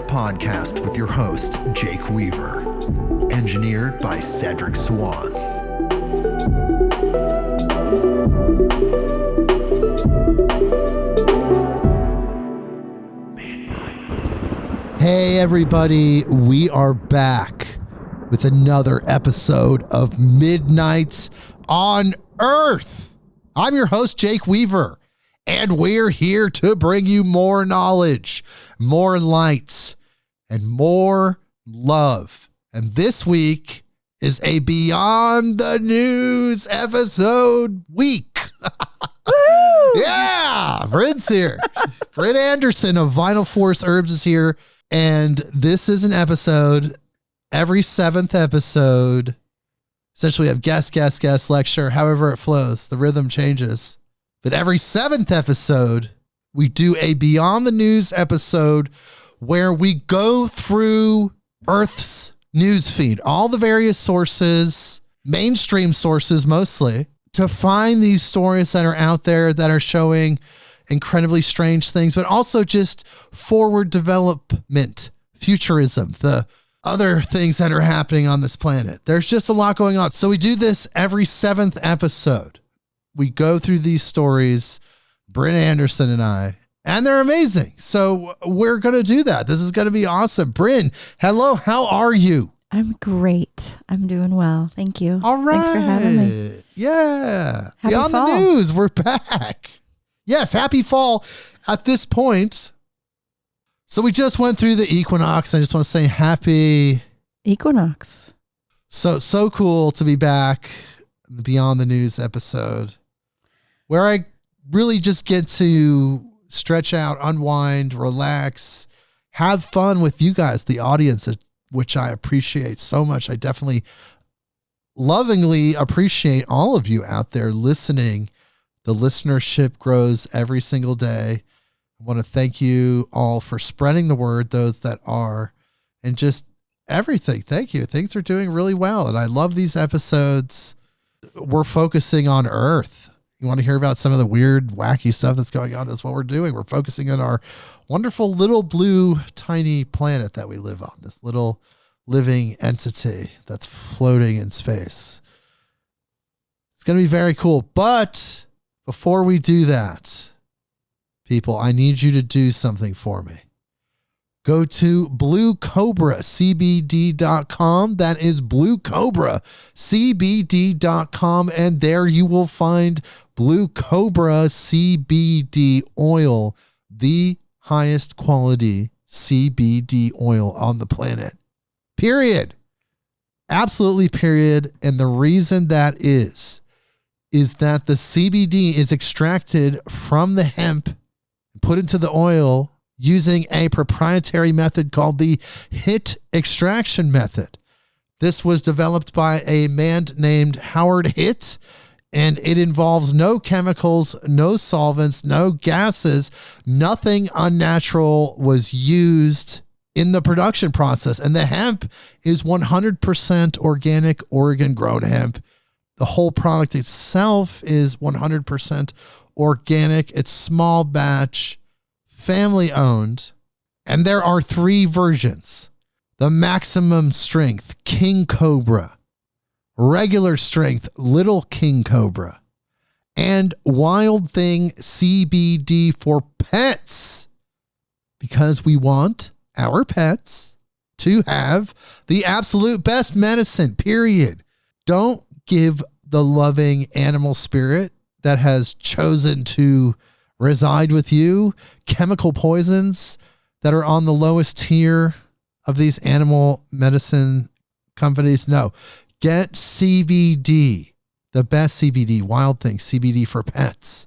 Podcast with your host, Jake Weaver. Engineered by Cedric Swan. Hey everybody, we are back with another episode of Midnights on Earth. I'm your host, Jake Weaver, and we're here to bring you more knowledge, more lights, and more love. And this week is a Beyond the News episode week. Yeah, Brynn's here. Brynn Anderson of Vital Force Herbs is here. And this is an episode, every 7th episode, essentially we have guest, lecture, however it flows. The rhythm changes. But every 7th episode, we do a Beyond the News episode where we go through Earth's news feed, all the various sources, mainstream sources mostly, to find these stories that are out there that are showing incredibly strange things, but also just forward development, futurism, the other things that are happening on this planet. There's just a lot going on. So we do this every 7th episode. We go through these stories, Brynn Anderson and I, and they're amazing. So we're going to do that. This is going to be awesome. Brynn, hello. How are you? I'm great. I'm doing well. Thank you. All right. Thanks for having me. Yeah. Happy Beyond fall. the News. We're back. Yes. Happy fall at this point. So we just went through the equinox. I just want to say happy equinox. So cool to be back. The Beyond the News episode where I really just get to stretch out, unwind, relax, have fun with you guys, the audience, which I appreciate so much. I definitely lovingly appreciate all of you out there listening. The listenership grows every single day. I want to thank you all for spreading the word, those that are, and just everything. Thank you. Things are doing really well. And I love these episodes. We're focusing on Earth. You want to hear about some of the weird, wacky stuff that's going on? That's what we're doing. We're focusing on our wonderful little blue, tiny planet that we live on, this little living entity that's floating in space. It's going to be very cool. But before we do that, people, I need you to do something for me. Go to bluecobracbd.com. That is bluecobracbd.com. And there you will find Blue Cobra CBD oil, the highest quality CBD oil on the planet. Period. Absolutely period. And the reason that is that the CBD is extracted from the hemp, put into the oil, using a proprietary method called the HIT extraction method. This was developed by a man named Howard Hitt, and it involves no chemicals, no solvents, no gases. Nothing unnatural was used in the production process. And the hemp is 100% organic, Oregon-grown hemp. The whole product itself is 100% organic. It's small batch, family owned, and there are 3 versions: the maximum strength King Cobra, regular strength Little King Cobra, and Wild Thing CBD for pets, because we want our pets to have the absolute best medicine, period. Don't give the loving animal spirit that has chosen to reside with you chemical poisons that are on the lowest tier of these animal medicine companies. No, get CBD, the best CBD, Wild Thing CBD for pets.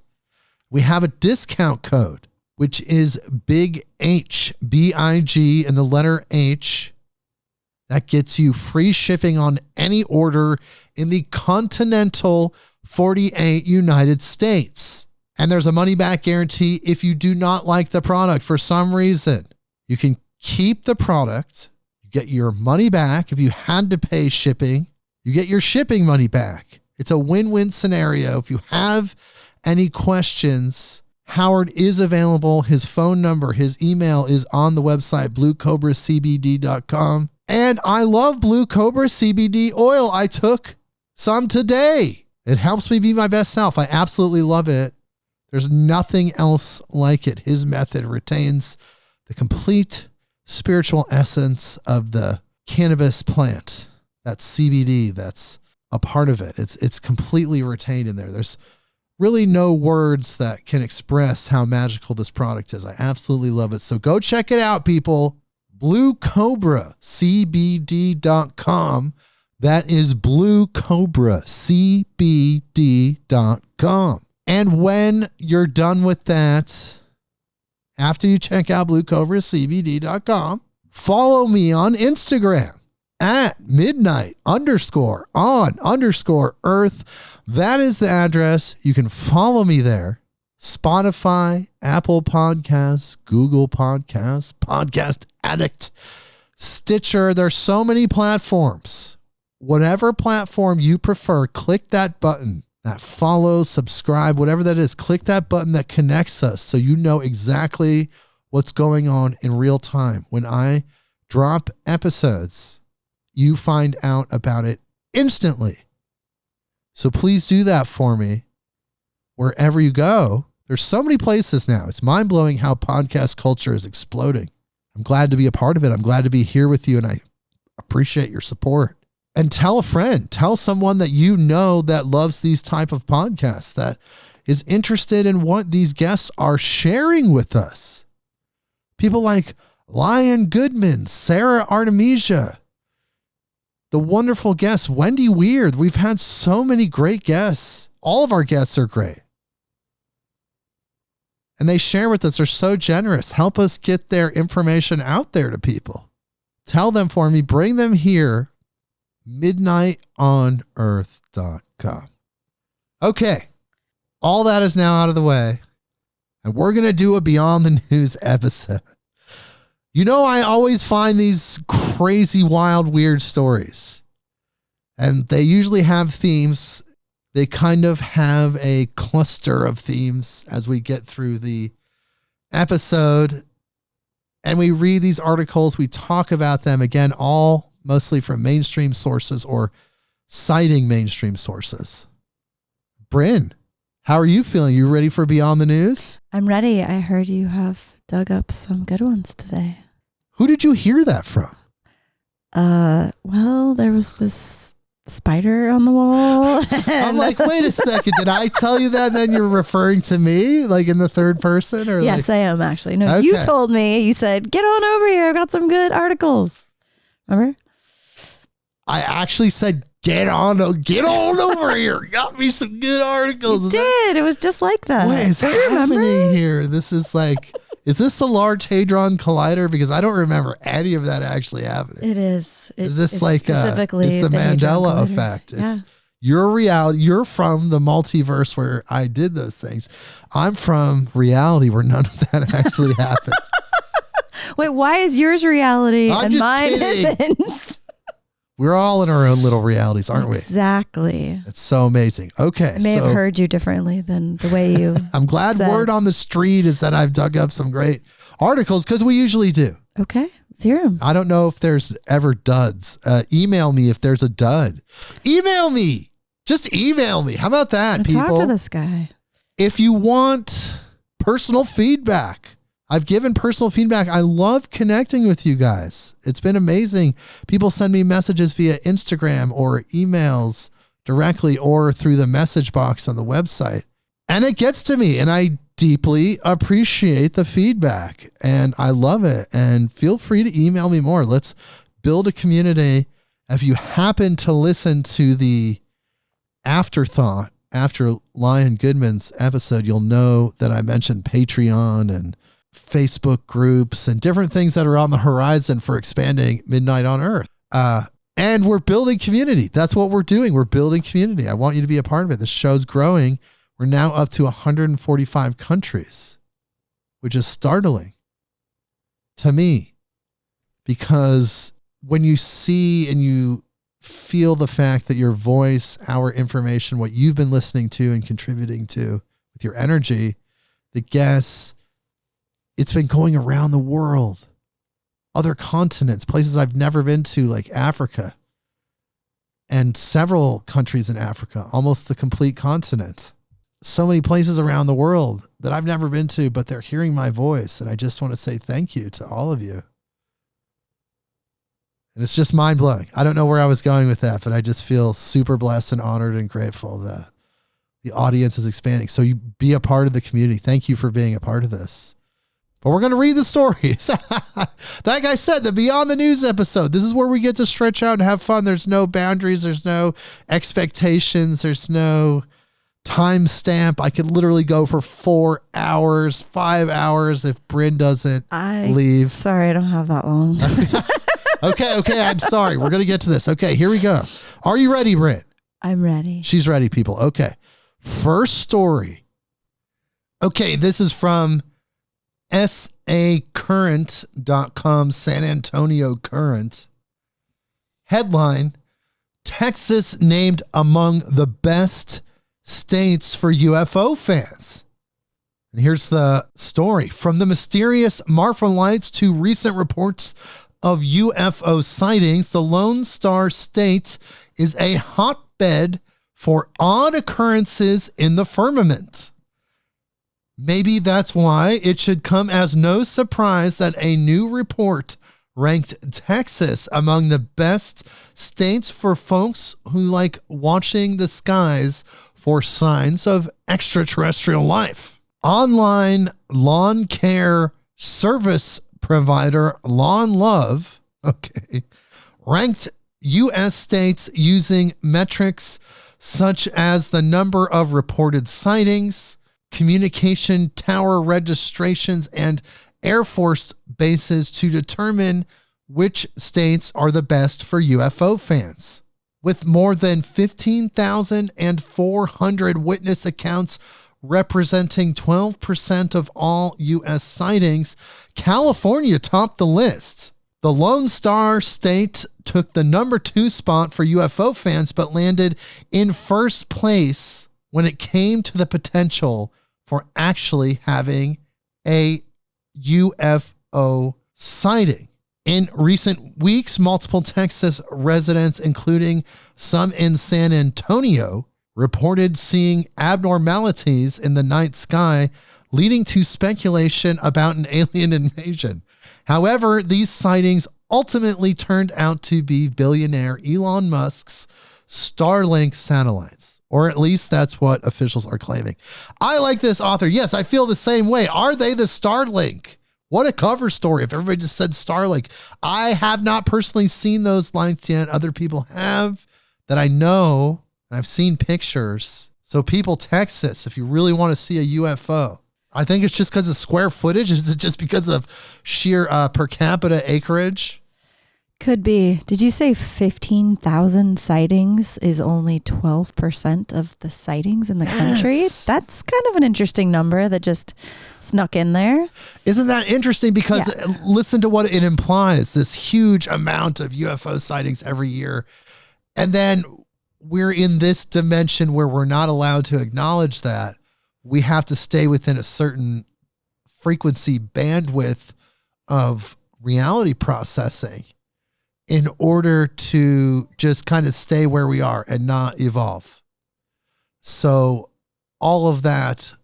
We have a discount code which is Big H, B-I-G, and the letter H. That gets you free shipping on any order in the continental 48 United States. And there's a money-back guarantee if you do not like the product for some reason. You can keep the product, you get your money back. If you had to pay shipping, you get your shipping money back. It's a win-win scenario. If you have any questions, Howard is available. His phone number, his email is on the website, bluecobracbd.com. And I love Blue Cobra CBD oil. I took some today. It helps me be my best self. I absolutely love it. There's nothing else like it. His method retains the complete spiritual essence of the cannabis plant. That's CBD. That's a part of it. It's completely retained in there. There's really no words that can express how magical this product is. I absolutely love it. So go check it out, people. BlueCobraCBD.com. That is BlueCobraCBD.com. And when you're done with that, after you check out BlueCobraCBD.com, follow me on Instagram at midnight_on_earth. That is the address. You can follow me there. Spotify, Apple Podcasts, Google Podcasts, Podcast Addict, Stitcher. There's so many platforms. Whatever platform you prefer, click that button, that follow, subscribe, whatever that is. Click that button that connects us so you know exactly what's going on in real time. When I drop episodes, you find out about it instantly. So please do that for me. Wherever you go, there's so many places now. It's mind-blowing how podcast culture is exploding. I'm glad to be a part of it. I'm glad to be here with you, and I appreciate your support. And tell a friend, tell someone that you know that loves these type of podcasts, that is interested in what these guests are sharing with us. People like Lion Goodman, Sarah Artemisia, the wonderful guests, Wendy Weird. We've had so many great guests. All of our guests are great. And they share with us. They're so generous. Help us get their information out there to people. Tell them for me. Bring them here. midnightonearth.com. Okay. All that is now out of the way. And we're going to do a Beyond the News episode. You know, I always find these crazy, wild, weird stories. And they usually have themes. They kind of have a cluster of themes as we get through the episode. And we read these articles. We talk about them. Again, all mostly from mainstream sources or citing mainstream sources. Brynn, how are you feeling? You ready for Beyond the News? I'm ready. I heard you have dug up some good ones today. Who did you hear that from? Well, there was this spider on the wall. I'm like, wait a second. Did I tell you that? And then you're referring to me like in the third person? Or yes, like, I am actually. No, okay. You told me. You said, get on over here. I've got some good articles. Remember? I actually said, get on over here. Got me some good articles. You did. It was just like that. What is happening here? This is like, is this the Large Hadron Collider? Because I don't remember any of that actually happening. It is. Is this like specifically it's the Mandela effect? Yeah. It's your reality. You're from the multiverse where I did those things. I'm from reality where none of that actually happened. Wait, why is yours reality I'm and just mine kidding. isn't? We're all in our own little realities, aren't we? Exactly. It's so amazing. Okay. I may have heard you differently than the way you I'm glad said. Word on the street is that I've dug up some great articles because we usually do. Okay. Let's hear them. I don't know if there's ever duds. Email me if there's a dud. Email me. Just email me. How about that, people? Talk to this guy. If you want personal feedback, I've given personal feedback. I love connecting with you guys. It's been amazing. People send me messages via Instagram or emails directly or through the message box on the website. And it gets to me, and I deeply appreciate the feedback, and I love it. And feel free to email me more. Let's build a community. If you happen to listen to the afterthought after Lion Goodman's episode, you'll know that I mentioned Patreon and Facebook groups and different things that are on the horizon for expanding Midnight on Earth. And we're building community. That's what we're doing. We're building community. I want you to be a part of it. The show's growing. We're now up to 145 countries, which is startling to me, because when you see and you feel the fact that your voice, our information, what you've been listening to and contributing to with your energy, the guests, it's been going around the world. Other continents, places I've never been to, like Africa, and several countries in Africa, almost the complete continent. So many places around the world that I've never been to, but they're hearing my voice. And I just want to say thank you to all of you. And it's just mind blowing. I don't know where I was going with that, but I just feel super blessed and honored and grateful that the audience is expanding. So you be a part of the community. Thank you for being a part of this. But we're going to read the stories. Like I said, the Beyond the News episode, this is where we get to stretch out and have fun. There's no boundaries. There's no expectations. There's no time stamp. I could literally go for 4 hours, 5 hours if Brynn doesn't leave. Sorry, I don't have that long. Okay. I'm sorry. We're going to get to this. Okay, here we go. Are you ready, Brynn? I'm ready. She's ready, people. Okay. First story. Okay, this is from sacurrent.com, San Antonio Current. Headline, Texas named among the best states for UFO fans. And here's the story. From the mysterious Marfa Lights to recent reports of UFO sightings, the Lone Star State is a hotbed for odd occurrences in the firmament. Maybe that's why it should come as no surprise that a new report ranked Texas among the best states for folks who like watching the skies for signs of extraterrestrial life. Online lawn care service provider Lawn Love, ranked U.S. states using metrics such as the number of reported sightings, communication tower registrations, and Air Force bases to determine which states are the best for UFO fans. With more than 15,400 witness accounts representing 12% of all U.S. sightings, California topped the list. The Lone Star State took the number 2 spot for UFO fans, but landed in first place when it came to the potential for actually having a UFO sighting. In recent weeks, multiple Texas residents, including some in San Antonio, reported seeing abnormalities in the night sky, leading to speculation about an alien invasion. However, these sightings ultimately turned out to be billionaire Elon Musk's Starlink satellites. Or at least that's what officials are claiming. I like this author. Yes, I feel the same way. Are they the Starlink? What a cover story if everybody just said Starlink. I have not personally seen those lights yet. Other people have that I know. I've seen pictures. So people, Texas, if you really want to see a UFO, I think it's just because of square footage. Is it just because of sheer per capita acreage? Could be. Did you say 15,000 sightings is only 12% of the sightings in the country? That's kind of an interesting number that just snuck in there. Isn't that interesting? Because listen to what it implies, this huge amount of UFO sightings every year. And then we're in this dimension where we're not allowed to acknowledge that. We have to stay within a certain frequency bandwidth of reality processing in order to just kind of stay where we are and not evolve. So all of that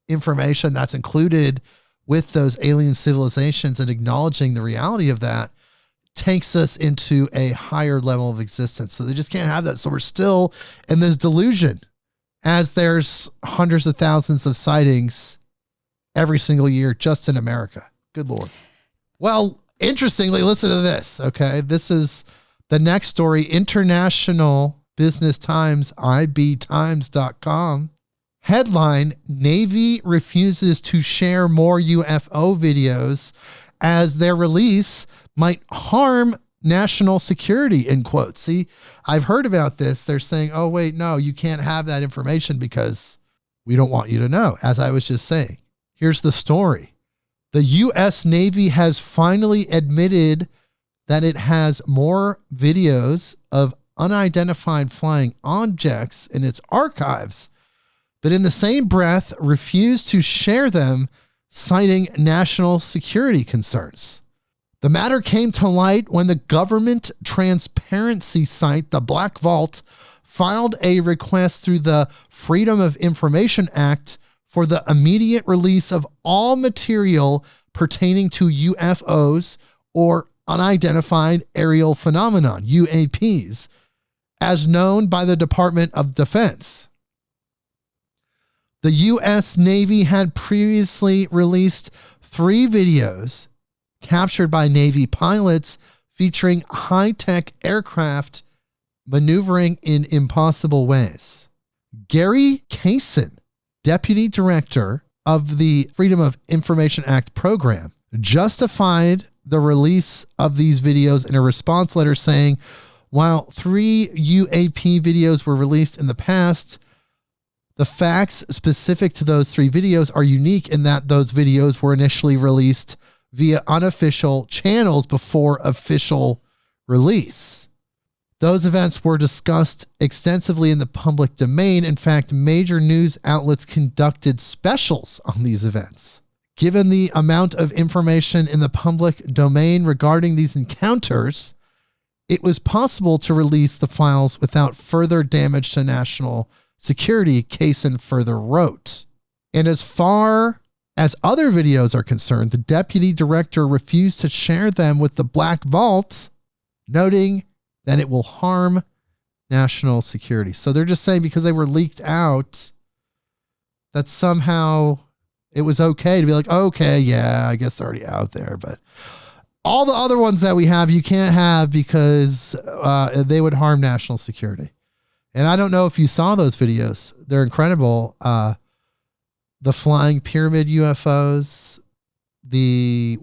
information that's included with those alien civilizations and acknowledging the reality of that takes us into a higher level of existence. So they just can't have that. So we're still in this delusion as there's hundreds of thousands of sightings every single year just in America. Good Lord. Well, interestingly, listen to this, okay? This is the next story. International Business Times, ibtimes.com, Headline, Navy refuses to share more UFO videos as their release might harm national security, in quotes. See, I've heard about this. They're saying, oh, wait, no, you can't have that information because we don't want you to know. As I was just saying, here's the story. The U.S. Navy has finally admitted that it has more videos of unidentified flying objects in its archives, but in the same breath refused to share them, citing national security concerns. The matter came to light when the government transparency site, the Black Vault, filed a request through the Freedom of Information Act for the immediate release of all material pertaining to UFOs or unidentified aerial phenomenon, UAPs, as known by the Department of Defense. The U.S. Navy had previously released 3 videos captured by Navy pilots featuring high-tech aircraft maneuvering in impossible ways. Gary Kaysen, deputy director of the Freedom of Information Act program, justified the release of these videos in a response letter saying, while 3 UAP videos were released in the past, the facts specific to those 3 videos are unique in that those videos were initially released via unofficial channels before official release. Those events were discussed extensively in the public domain. In fact, major news outlets conducted specials on these events. Given the amount of information in the public domain regarding these encounters, it was possible to release the files without further damage to national security, Kaysen further wrote. And as far as other videos are concerned, the deputy director refused to share them with the Black Vault, noting that it will harm national security. So they're just saying because they were leaked out that somehow it was okay to be like, okay, yeah, I guess they're already out there. But all the other ones that we have, you can't have because they would harm national security. And I don't know if you saw those videos. They're incredible. The flying pyramid UFOs, the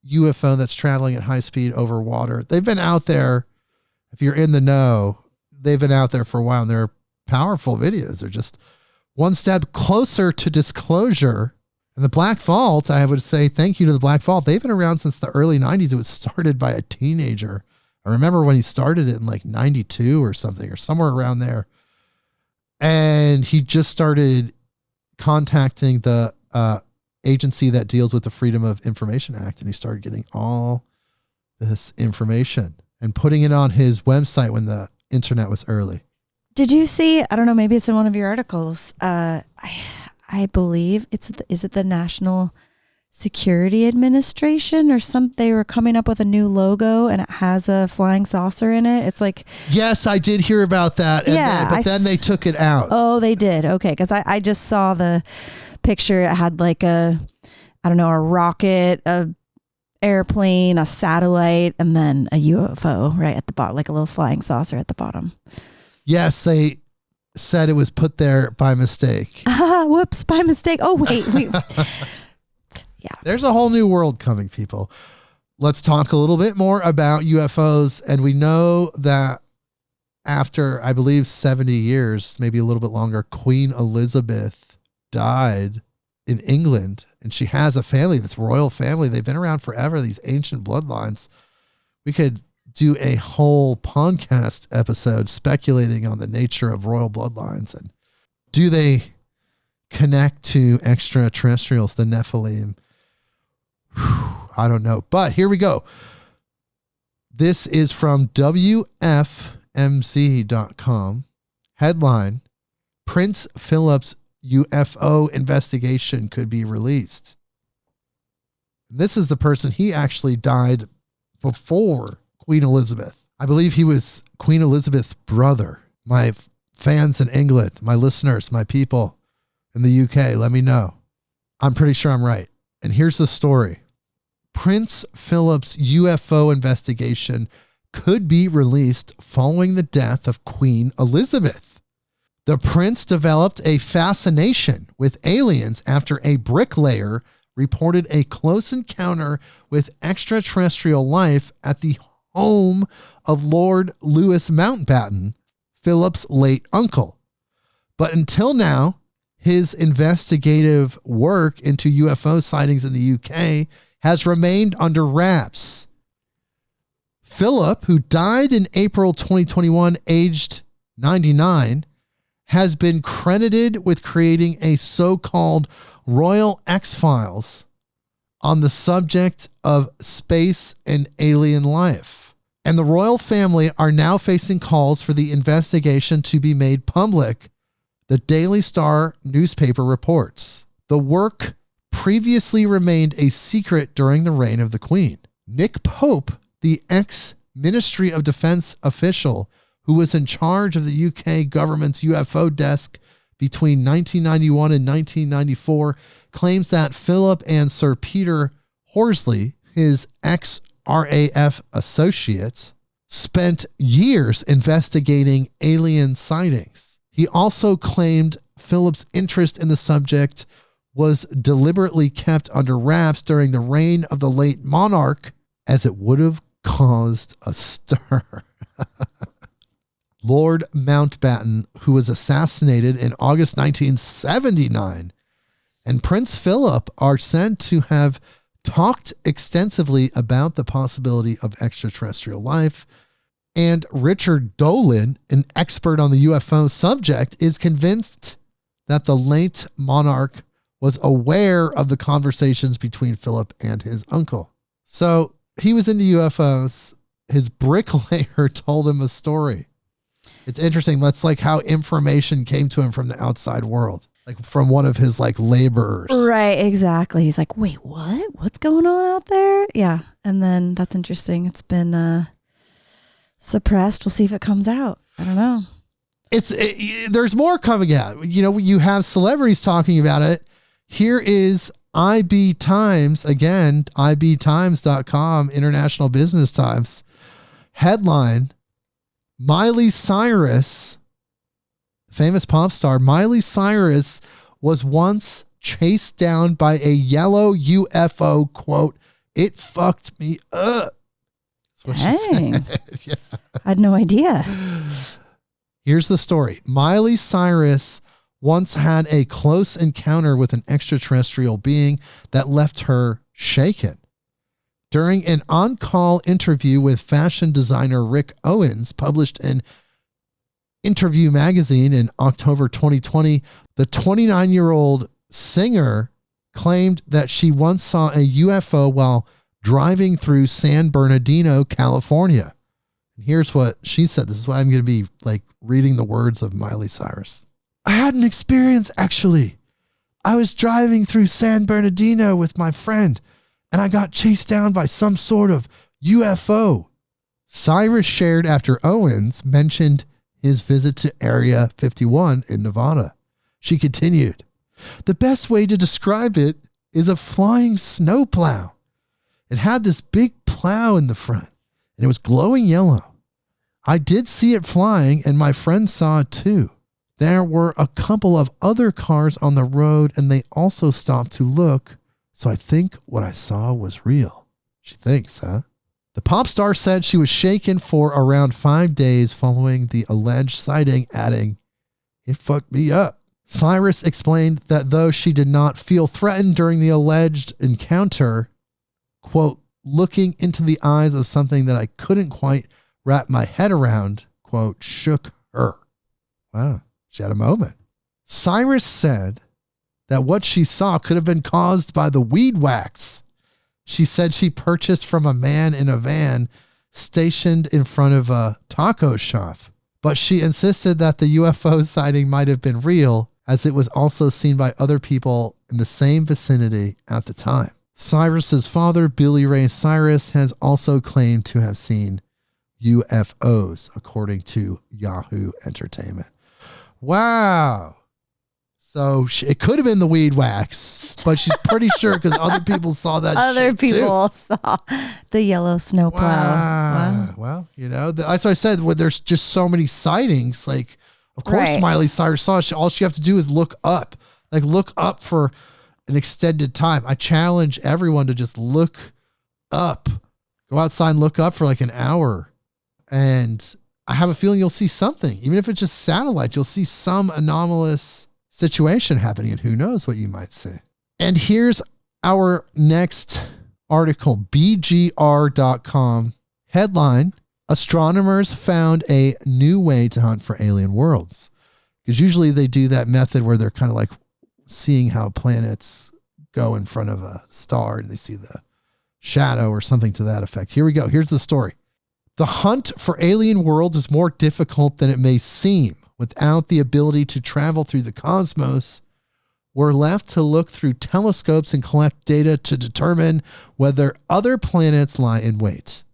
UFO that's traveling at high speed over water. They've been out there. If you're in the know, they've been out there for a while, and they're powerful videos. They're just one step closer to disclosure. And the Black Vault, I would say thank you to the Black Vault. They've been around since the early 90s. It was started by a teenager. I remember when he started it in like 92 or something, or somewhere around there. And he just started contacting the agency that deals with the Freedom of Information Act. And he started getting all this information and putting it on his website when the internet was early. Did you see, I don't know, maybe it's in one of your articles. I believe is it the National Security Administration or something? They were coming up with a new logo and it has a flying saucer in it. It's like, yes, I did hear about that. And then they took it out. Oh, they did. Okay. Cause I just saw the picture. It had like a rocket, a airplane, a satellite, and then a UFO right at the bottom, like a little flying saucer at the bottom. Yes. They said it was put there by mistake. Whoops. By mistake. Oh, wait. Yeah. There's a whole new world coming, people. Let's talk a little bit more about UFOs. And we know that after, I believe, 70 years, maybe a little bit longer, Queen Elizabeth died in England. And she has a family, this royal family. They've been around forever, these ancient bloodlines. We could do a whole podcast episode speculating on the nature of royal bloodlines. And do they connect to extraterrestrials, the Nephilim? I don't know. But here we go. This is from WFMZ.com. Headline, Prince Philip's UFO investigation could be released. This is the person, he actually died before Queen Elizabeth. I believe he was Queen Elizabeth's brother. My fans in England, my listeners, my people in the UK, let me know. I'm pretty sure I'm right. And here's the story. Prince Philip's UFO investigation could be released following the death of Queen Elizabeth. The prince developed a fascination with aliens after a bricklayer reported a close encounter with extraterrestrial life at the home of Lord Louis Mountbatten, Philip's late uncle. But until now, his investigative work into UFO sightings in the UK has remained under wraps. Philip, who died in April 2021, aged 99, has been credited with creating a so-called Royal X-Files on the subject of space and alien life. And the royal family are now facing calls for the investigation to be made public, the Daily Star newspaper reports. The work previously remained a secret during the reign of the Queen. Nick Pope, the ex-Ministry of Defense official who was in charge of the UK government's UFO desk between 1991 and 1994, claims that Philip and Sir Peter Horsley, his ex-RAF associates, spent years investigating alien sightings. He also claimed Philip's interest in the subject was deliberately kept under wraps during the reign of the late monarch, as it would have caused a stir. Lord Mountbatten, who was assassinated in August 1979, and Prince Philip are said to have talked extensively about the possibility of extraterrestrial life. And Richard Dolan, an expert on the UFO subject, is convinced that the late monarch was aware of the conversations between Philip and his uncle. So he was into UFOs. His bricklayer told him a story. It's interesting. That's like how information came to him from the outside world, like from one of his like laborers. Right, exactly. He's like, wait, what? What's going on out there? Yeah. And then that's interesting. It's been suppressed. We'll see if it comes out. I don't know. There's more coming out. You know, you have celebrities talking about it. Here is IB Times, again, ibtimes.com, International Business Times, headline, Miley Cyrus, famous pop star, Miley Cyrus was once chased down by a yellow UFO, quote, "It fucked me up." That's what she said. Yeah. I had no idea. Here's the story. Miley Cyrus once had a close encounter with an extraterrestrial being that left her shaken. During an on-call interview with fashion designer Rick Owens, published in Interview magazine in October 2020, the 29-year-old singer claimed that she once saw a UFO while driving through San Bernardino, California. And here's what she said. This is why I'm going to be like reading the words of Miley Cyrus. I had an experience, actually. I was driving through San Bernardino with my friend, and I got chased down by some sort of UFO. Cyrus shared after Owens mentioned his visit to Area 51 in Nevada. She continued, the best way to describe it is a flying snowplow. It had this big plow in the front, and it was glowing yellow. I did see it flying, and my friend saw it too. There were a couple of other cars on the road, and they also stopped to look, so I think what I saw was real. She thinks, huh? The pop star said she was shaken for around 5 days following the alleged sighting, adding, it fucked me up. Cyrus explained that though she did not feel threatened during the alleged encounter, quote, looking into the eyes of something that I couldn't quite wrap my head around, quote, shook her. Wow, she had a moment. Cyrus said that what she saw could have been caused by the weed wax she said she purchased from a man in a van stationed in front of a taco shop. But she insisted that the UFO sighting might have been real, as it was also seen by other people in the same vicinity at the time. Cyrus's father, Billy Ray Cyrus, has also claimed to have seen UFOs, according to Yahoo Entertainment. Wow. So it could have been the weed wax, but she's pretty sure because other people saw that. Other people too. saw the yellow snowplow. Wow. Well, you know, that's why I said when there's just so many sightings, like Of course, Right. Miley Cyrus saw it. All she have to do is look up. Like, look up for an extended time. I challenge everyone to just look up. Go outside and look up for like an hour. And I have a feeling you'll see something. Even if it's just satellite, you'll see some anomalous situation happening. And who knows what you might see. And here's our next article, BGR.com. Headline, astronomers found a new way to hunt for alien worlds. Because usually they do that method where they're kind of like seeing how planets go in front of a star and they see the shadow or something to that effect. Here we go. Here's the story. The hunt for alien worlds is more difficult than it may seem. Without the ability to travel through the cosmos, we're left to look through telescopes and collect data to determine whether other planets lie in wait.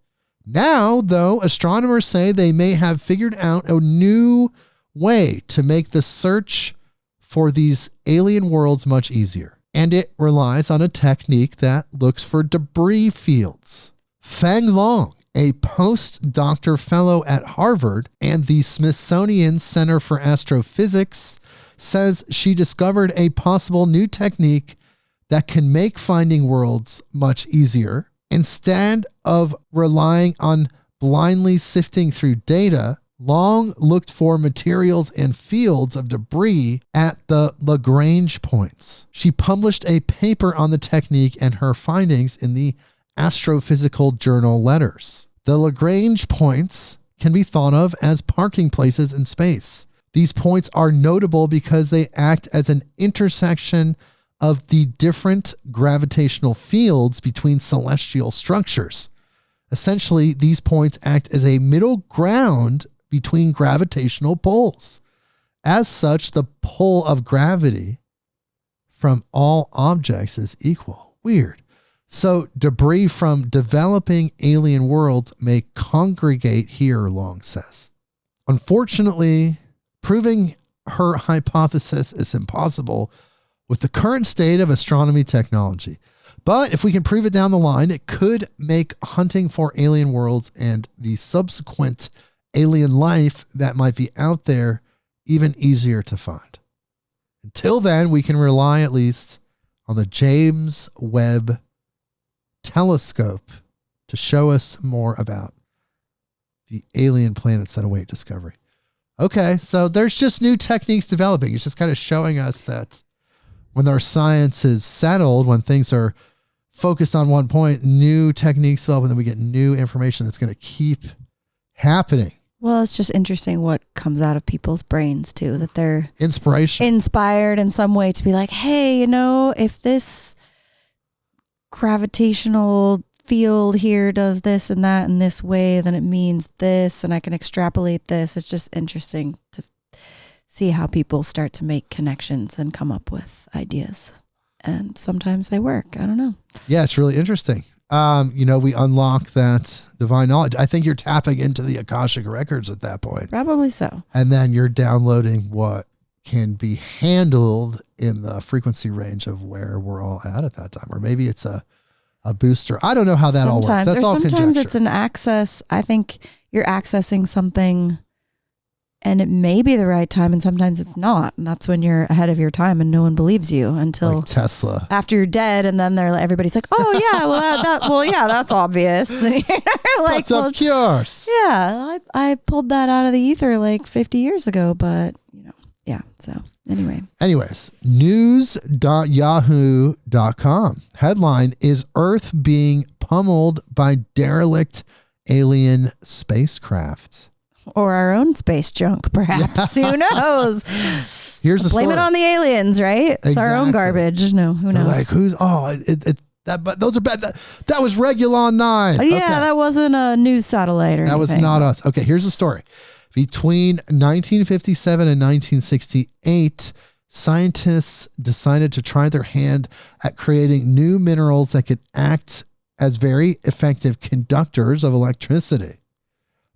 Now, though, astronomers say they may have figured out a new way to make the search for these alien worlds much easier. And it relies on a technique that looks for debris fields. Feng Long, a postdoctoral fellow at Harvard and the Smithsonian Center for Astrophysics, says she discovered a possible new technique that can make finding worlds much easier. Instead of relying on blindly sifting through data, Long looked for materials and fields of debris at the Lagrange points. She published a paper on the technique and her findings in the Astrophysical Journal Letters. The Lagrange points can be thought of as parking places in space. These points are notable because they act as an intersection of the different gravitational fields between celestial structures. Essentially, these points act as a middle ground between gravitational poles. As such, the pull of gravity from all objects is equal. Weird. So debris from developing alien worlds may congregate here, Long says. Unfortunately, proving her hypothesis is impossible with the current state of astronomy technology. But if we can prove it down the line, it could make hunting for alien worlds and the subsequent alien life that might be out there even easier to find. Until then, we can rely at least on the James Webb Telescope to show us more about the alien planets that await discovery. Okay, so there's just new techniques developing. It's just kind of showing us that when our science is settled, when things are focused on one point, new techniques develop, and then we get new information that's going to keep happening. Well, it's just interesting what comes out of people's brains too, that they're inspired in some way to be like, hey, if this gravitational field here does this and that in this way, then it means this, and I can extrapolate this. It's just interesting to see how people start to make connections and come up with ideas. And sometimes they work. I don't know. Yeah, it's really interesting. We unlock that divine knowledge. I think you're tapping into the Akashic records at that point. Probably so. And then you're downloading what can be handled in the frequency range of where we're all at that time. Or maybe it's a booster. I don't know how that all works. That's all conjecture. Sometimes it's an access. I think you're accessing something and it may be the right time, and sometimes it's not. And that's when you're ahead of your time and no one believes you until like Tesla. After you're dead, and then everybody's like, "Oh yeah, well that's obvious." And you're like, "But of course, yeah, I pulled that out of the ether like 50 years ago." But yeah. So anyways, news.yahoo.com headline: Is Earth being pummeled by derelict alien spacecraft? Or our own space junk, perhaps. Yeah. Who knows? Here's the Blame story. it on the aliens, right? It's Exactly. our own garbage. No, who knows? Like, but those are bad. That was Regulon 9. Yeah, okay. That wasn't a news satellite or anything. That was not us. Okay, here's the story. Between 1957 and 1968, scientists decided to try their hand at creating new minerals that could act as very effective conductors of electricity.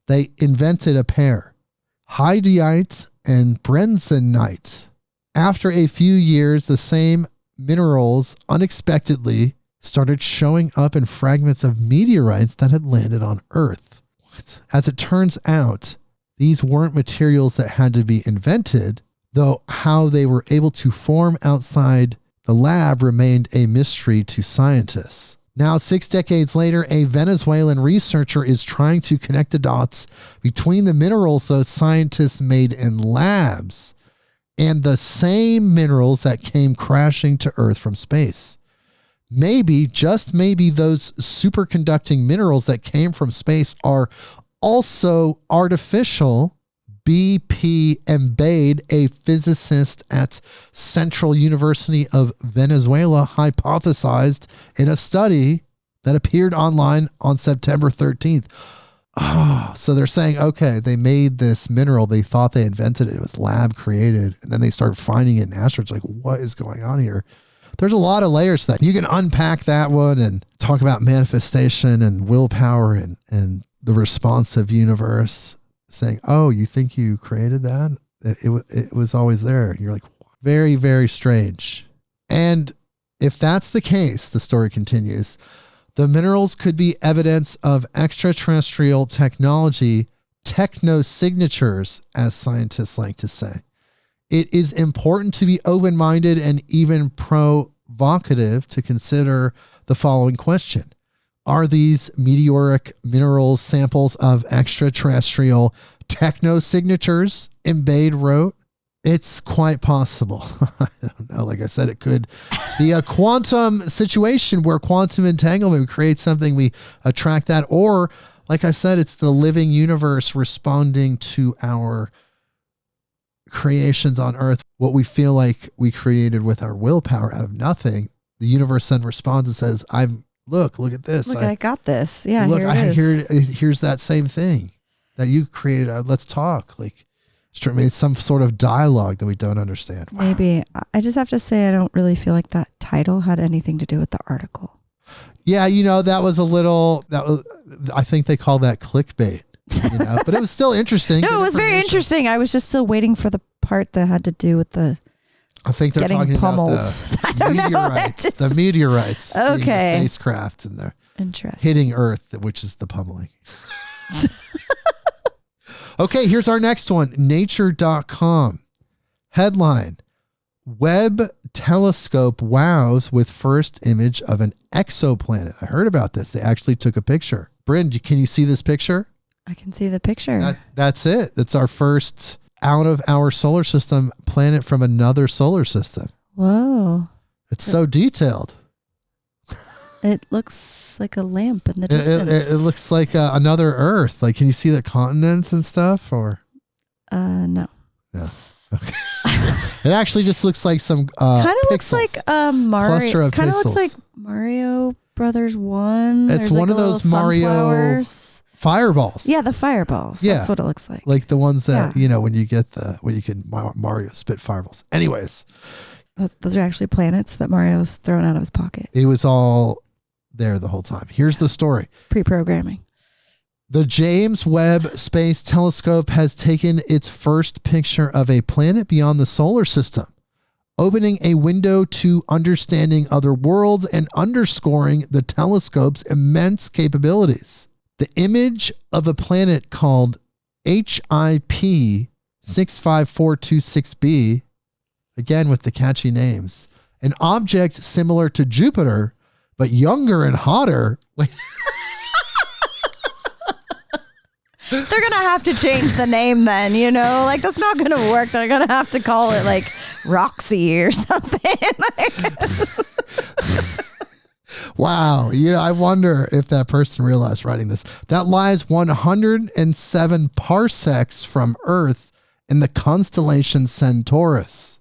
They invented a pair, Hydeite and Brenzonite. After a few years, the same minerals unexpectedly started showing up in fragments of meteorites that had landed on Earth. As it turns out, These weren't materials that had to be invented, though how they were able to form outside the lab remained a mystery to scientists. Now, 6 decades later, a Venezuelan researcher is trying to connect the dots between the minerals those scientists made in labs and the same minerals that came crashing to Earth from space. Maybe, just maybe, those superconducting minerals that came from space are also artificial. BP Embade, a physicist at Central University of Venezuela, hypothesized in a study that appeared online on September 13th. So they're saying, okay, they made this mineral. They thought they invented it. It was lab created. And then they start finding it in asteroids. Like, what is going on here? There's a lot of layers to that. You can unpack that one and talk about manifestation and willpower and the responsive universe. Saying, oh, you think you created that? It was always there. You're like, very, very strange. And if that's the case, the story continues, the minerals could be evidence of extraterrestrial technology, technosignatures, as scientists like to say. It is important to be open-minded and even provocative to consider the following question. Are these meteoric minerals samples of extraterrestrial technosignatures? Embade wrote. It's quite possible. I don't know. Like I said, it could be a quantum situation where quantum entanglement creates something, we attract that. Or, like I said, it's the living universe responding to our creations on Earth. What we feel like we created with our willpower out of nothing. The universe then responds and says, Look at this. Look, I got this. Yeah, look, here it is. Here's that same thing that you created. Let's talk. Like, made some sort of dialogue that we don't understand. Wow. Maybe. I just have to say, I don't really feel like that title had anything to do with the article. Yeah, that was I think they call that clickbait. But it was still interesting. No, it was very interesting. I was just still waiting for the part that had to do with the I think they're talking pummeled. About the meteorites. The meteorites. Okay. The spacecraft and they're interesting. Hitting Earth, which is the pummeling. Okay, here's our next one. Nature.com. Headline. Webb telescope wows with first image of an exoplanet. I heard about this. They actually took a picture. Brynn, can you see this picture? I can see the picture. That's it. That's our first out of our solar system planet from another solar system. Whoa. It's so detailed. It looks like a lamp in the distance. It looks like another Earth. Like, can you see the continents and stuff? Or no. No. Okay. It actually just looks like some kind of looks like Mario. Kind of looks like Mario Brothers 1. It's There's one of those Mario fireballs. Yeah, the fireballs. Yeah. That's what it looks like. Like the ones that, when you can Mario spit fireballs. Anyways. Those are actually planets that Mario's thrown out of his pocket. It was all there the whole time. Here's the story. Pre-programming. The James Webb Space Telescope has taken its first picture of a planet beyond the solar system, opening a window to understanding other worlds and underscoring the telescope's immense capabilities. The image of a planet called HIP 65426b, again with the catchy names, an object similar to Jupiter, but younger and hotter. They're going to have to change the name then, like that's not going to work. They're going to have to call it like Roxy or something. Wow. I wonder if that person realized writing this. That lies 107 parsecs from Earth in the constellation Centaurus.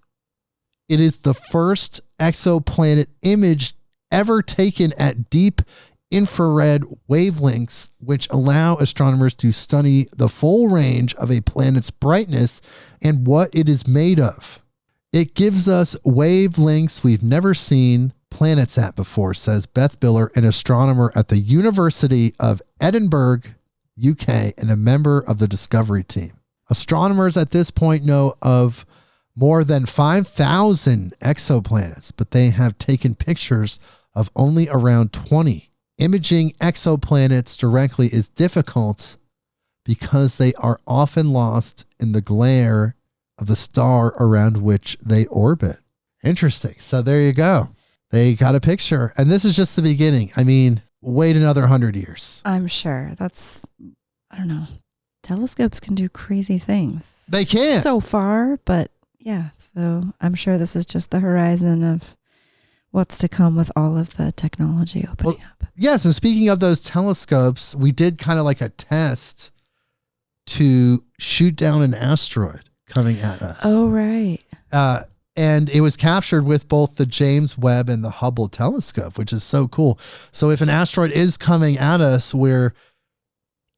It is the first exoplanet image ever taken at deep infrared wavelengths, which allow astronomers to study the full range of a planet's brightness and what it is made of. It gives us wavelengths we've never seen planets at before, says Beth Biller, an astronomer at the University of Edinburgh, UK, and a member of the Discovery team. Astronomers at this point know of more than 5,000 exoplanets, but they have taken pictures of only around 20. Imaging exoplanets directly is difficult because they are often lost in the glare of the star around which they orbit. Interesting. So there you go. They got a picture. And this is just the beginning. I mean, wait another 100 years. I'm sure. I don't know. Telescopes can do crazy things. They can. So far, but yeah. So I'm sure this is just the horizon of what's to come with all of the technology opening up. Yes. And speaking of those telescopes, we did kind of like a test to shoot down an asteroid coming at us. Oh, right. And it was captured with both the James Webb and the Hubble telescope, which is so cool. So if an asteroid is coming at us, we're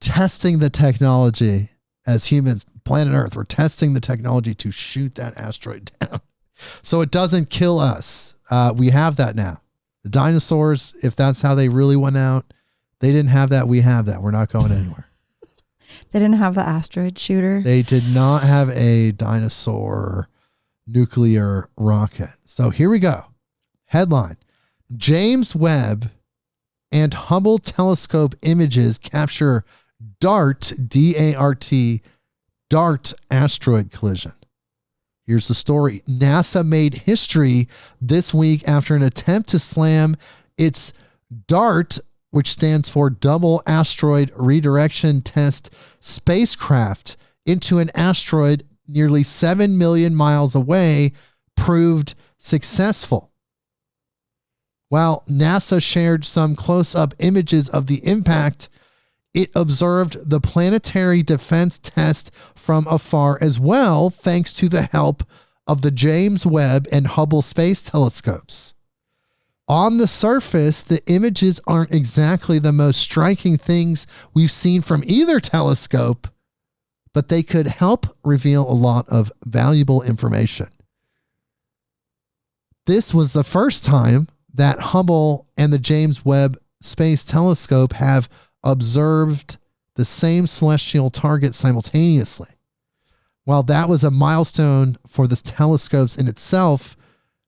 testing the technology as humans, planet Earth. We're testing the technology to shoot that asteroid down so it doesn't kill us. We have that now. The dinosaurs, if that's how they really went out, they didn't have that. We have that. We're not going anywhere. They didn't have the asteroid shooter. They did not have a dinosaur nuclear rocket. So here we go. Headline: James Webb and Hubble telescope images capture DART, D-A-R-T, DART asteroid collision. Here's the story. NASA made history this week after an attempt to slam its DART, which stands for Double Asteroid Redirection Test spacecraft, into an asteroid nearly 7 million miles away, proved successful. While NASA shared some close-up images of the impact, it observed the planetary defense test from afar as well, thanks to the help of the James Webb and Hubble space telescopes. On the surface, the images aren't exactly the most striking things we've seen from either telescope, but they could help reveal a lot of valuable information. This was the first time that Hubble and the James Webb Space Telescope have observed the same celestial target simultaneously. While that was a milestone for the telescopes in itself,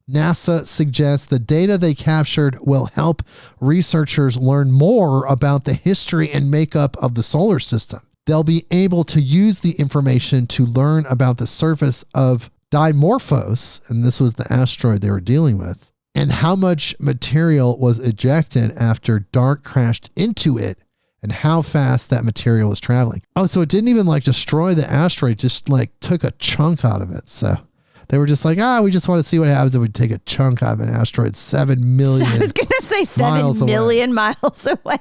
NASA suggests the data they captured will help researchers learn more about the history and makeup of the solar system. They'll be able to use the information to learn about the surface of Dimorphos, and this was the asteroid they were dealing with, and how much material was ejected after DART crashed into it and how fast that material was traveling. Oh, so it didn't even like destroy the asteroid, just like took a chunk out of it. So they were just like, we just want to see what happens if we take a chunk out of an asteroid 7 million. I was going to say 7 million miles away.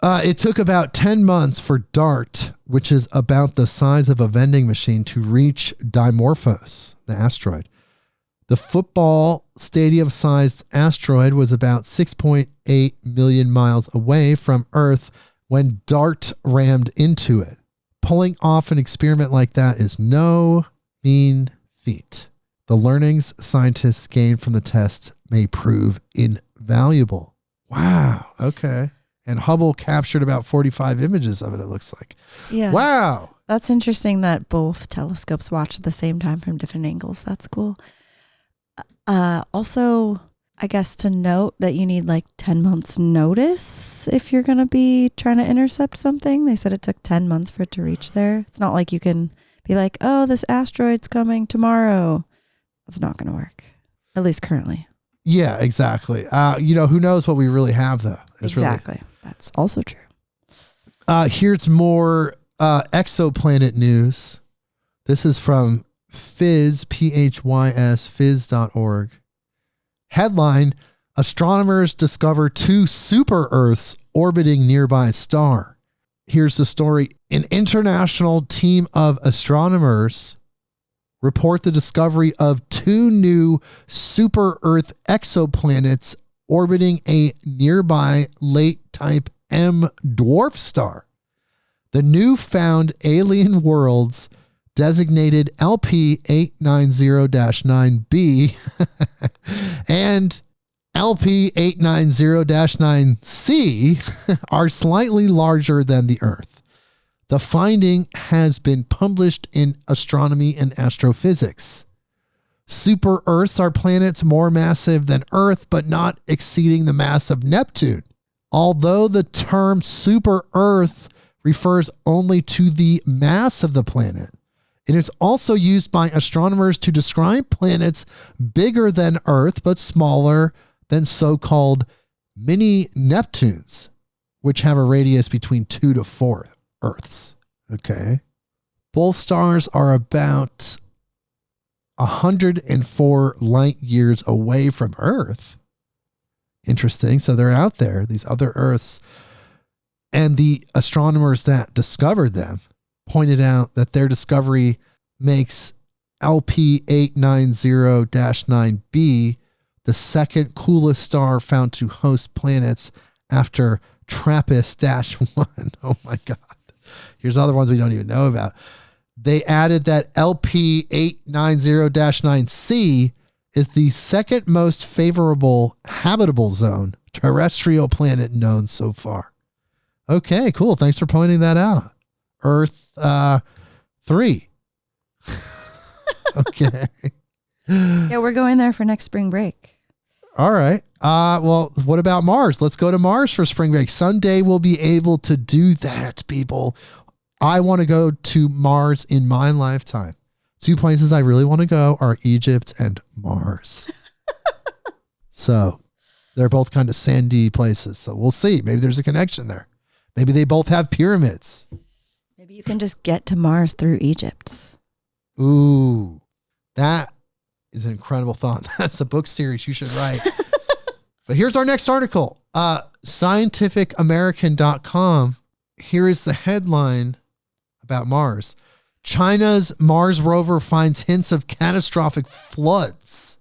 It took about 10 months for DART, which is about the size of a vending machine, to reach Dimorphos, the asteroid. The football stadium-sized asteroid was about 6.8 million miles away from Earth when DART rammed into it. Pulling off an experiment like that is no mean feat. The learnings scientists gain from the test may prove invaluable. Wow. Okay. And Hubble captured about 45 images of it, it looks like. Yeah. Wow. That's interesting that both telescopes watch at the same time from different angles. That's cool. Also, I guess to note that you need like 10 months notice if you're going to be trying to intercept something. They said it took 10 months for it to reach there. It's not like you can be like, oh, this asteroid's coming tomorrow. It's not going to work, at least currently. Yeah, exactly. Who knows what we really have, though. Exactly. That's also true. Here's more exoplanet news. This is from Phys, P-H-Y-S, phys.org. Headline: Astronomers discover 2 super-Earths orbiting nearby star. Here's the story. An international team of astronomers report the discovery of 2 new super-Earth exoplanets orbiting a nearby late type M dwarf star. The new found alien worlds, designated LP890-9b and LP890-9c, are slightly larger than the Earth. The finding has been published in Astronomy and Astrophysics. Super Earths are planets more massive than Earth, but not exceeding the mass of Neptune. Although the term super Earth refers only to the mass of the planet. It is also used by astronomers to describe planets bigger than Earth but smaller than so-called mini Neptunes, which have a radius between 2 to 4 Earths. Okay. Both stars are about 104 light years away from Earth. Interesting. So they're out there, these other Earths. And the astronomers that discovered them pointed out that their discovery makes LP 890-9b the second coolest star found to host planets after TRAPPIST-1. Oh my God. Here's other ones we don't even know about. They added that LP 890-9c is the second most favorable habitable zone terrestrial planet known so far. Okay, cool. Thanks for pointing that out. Earth 3. Okay. Yeah, we're going there for next spring break. All right. Well, what about Mars? Let's go to Mars for spring break. Someday we'll be able to do that, people. I want to go to Mars in my lifetime. 2 places I really want to go are Egypt and Mars. So they're both kind of sandy places. So we'll see. Maybe there's a connection there. Maybe they both have pyramids. Maybe you can just get to Mars through Egypt. Ooh, that is an incredible thought. That's a book series you should write. But here's our next article. scientificamerican.com. Here is the headline about Mars. China's Mars rover finds hints of catastrophic floods.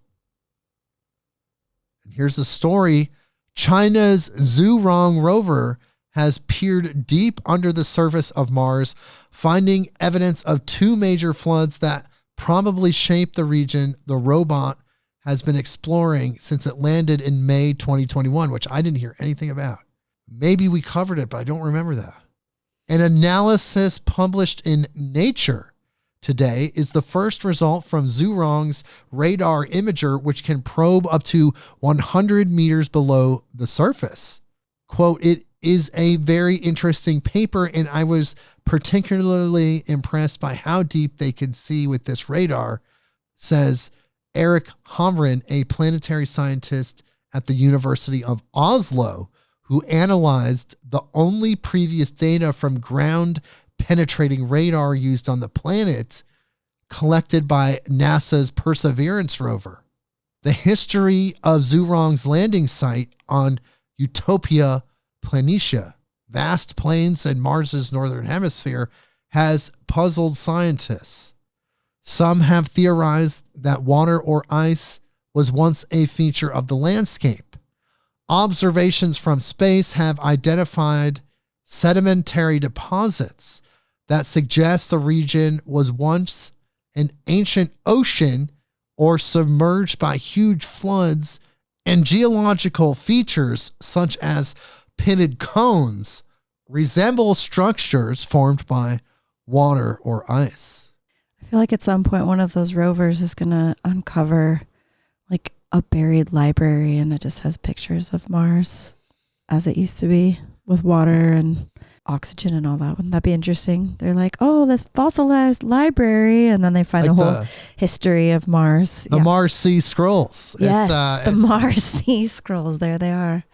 And here's the story. China's Zhurong rover has peered deep under the surface of Mars, finding evidence of 2 major floods that probably shaped the region the robot has been exploring since it landed in May 2021, which I didn't hear anything about. Maybe we covered it, but I don't remember that. An analysis published in Nature today is the first result from Zhurong's radar imager, which can probe up to 100 meters below the surface. Quote, it is a very interesting paper, and I was particularly impressed by how deep they can see with this radar, says Eric Hovren, a planetary scientist at the University of Oslo, who analyzed the only previous data from ground-penetrating radar used on the planet collected by NASA's Perseverance rover. The history of Zhurong's landing site on Utopia Planitia, vast plains in Mars's northern hemisphere, has puzzled scientists. Some have theorized that water or ice was once a feature of the landscape. Observations from space have identified sedimentary deposits that suggest the region was once an ancient ocean or submerged by huge floods, and geological features such as pitted cones resemble structures formed by water or ice. I feel like at some point one of those rovers is going to uncover like a buried library, and it just has pictures of Mars as it used to be with water and oxygen and all that. Wouldn't that be interesting? They're like, oh, this fossilized library, and then they find like the whole history of Mars. The Mars Sea Scrolls. Yes, the Mars Sea Scrolls. There they are.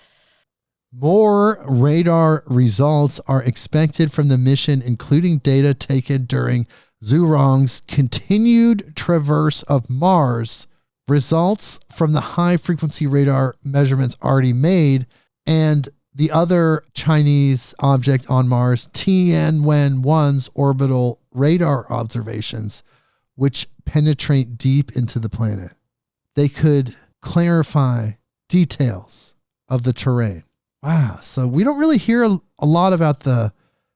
More radar results are expected from the mission, including data taken during Zhurong's continued traverse of Mars, results from the high-frequency radar measurements already made, and the other Chinese object on Mars, Tianwen-1's orbital radar observations, which penetrate deep into the planet. They could clarify details of the terrain. Wow. So we don't really hear a lot about the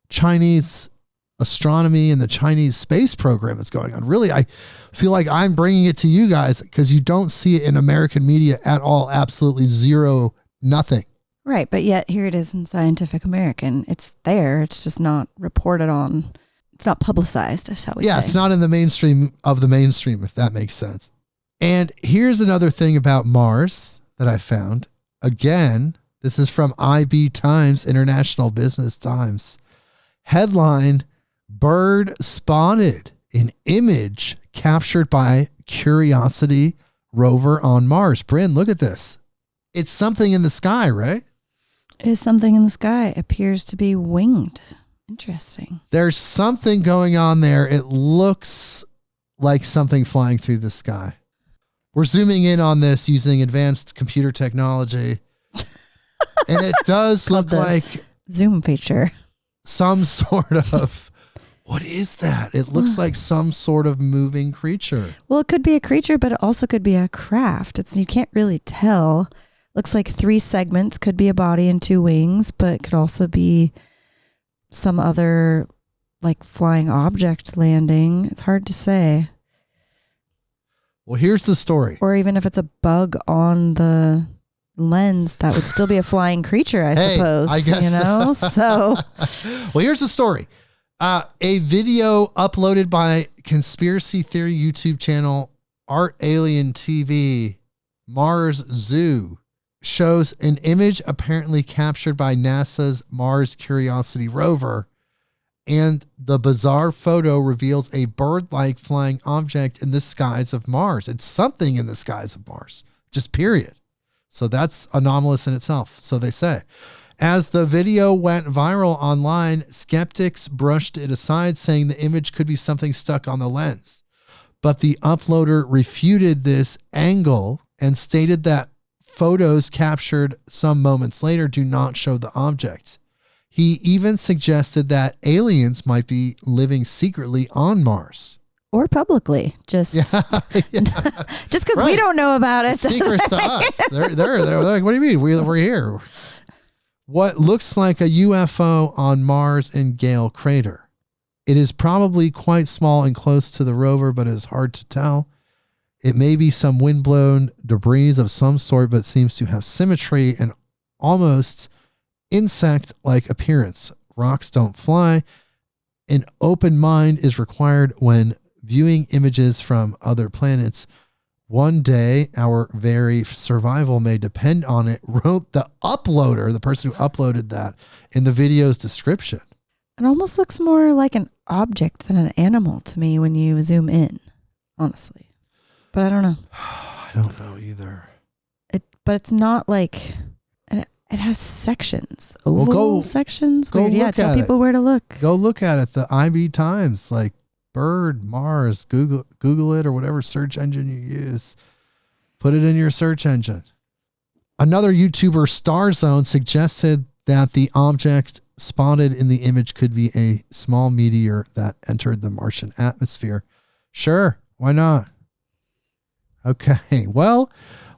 Chinese astronomy and the Chinese space program that's going on. Really, I feel like I'm bringing it to you guys because you don't see it in American media at all. Absolutely zero, nothing. Right. But yet here it is in Scientific American. It's there. It's just not reported on. It's not publicized, shall we say. Yeah, it's not in the mainstream of the mainstream, if that makes sense. And here's another thing about Mars that I found. Again, this is from IB Times, International Business Times. Headline, bird spotted, an image captured by Curiosity rover on Mars. Brynn, look at this. It's something in the sky, right? It is something in the sky. It appears to be winged. Interesting. There's something going on there. It looks like something flying through the sky. We're zooming in on this using advanced computer technology. And it does look like zoom feature. Some sort of, what is that? It looks like some sort of moving creature. Well, it could be a creature, but it also could be a craft. You can't really tell. Looks like 3 segments, could be a body and 2 wings, but it could also be some other like flying object landing. It's hard to say. Well, here's the story. Or even if it's a bug on the lens, that would still be a flying creature, I suppose. I guess. So well, here's the story. A video uploaded by conspiracy theory YouTube channel Art Alien TV, Mars Zoo, shows an image apparently captured by NASA's Mars Curiosity rover, and the bizarre photo reveals a bird-like flying object in the skies of Mars. It's something in the skies of Mars, just period. So that's anomalous in itself, so they say. As the video went viral online, skeptics brushed it aside, saying the image could be something stuck on the lens. But the uploader refuted this angle and stated that photos captured some moments later do not show the object. He even suggested that aliens might be living secretly on Mars. Or publicly, just because we don't know about it. It's secrets to us. They're like, what do you mean? We're here. What looks like a UFO on Mars in Gale Crater. It is probably quite small and close to the rover, but it is hard to tell. It may be some windblown debris of some sort, but seems to have symmetry and almost insect-like appearance. Rocks don't fly. An open mind is required when viewing images from other planets. One day, our very survival may depend on it, wrote the uploader, the person who uploaded that, in the video's description. It almost looks more like an object than an animal to me when you zoom in, honestly. But I don't know. I don't know either. But it's not like, it has sections, oval sections. Go look tell people where to look. Go look at it. The IB Times, like bird, Mars, Google it or whatever search engine you use. Put it in your search engine. Another YouTuber, Starzone, suggested that the object spotted in the image could be a small meteor that entered the Martian atmosphere. Sure, why not? Okay, well,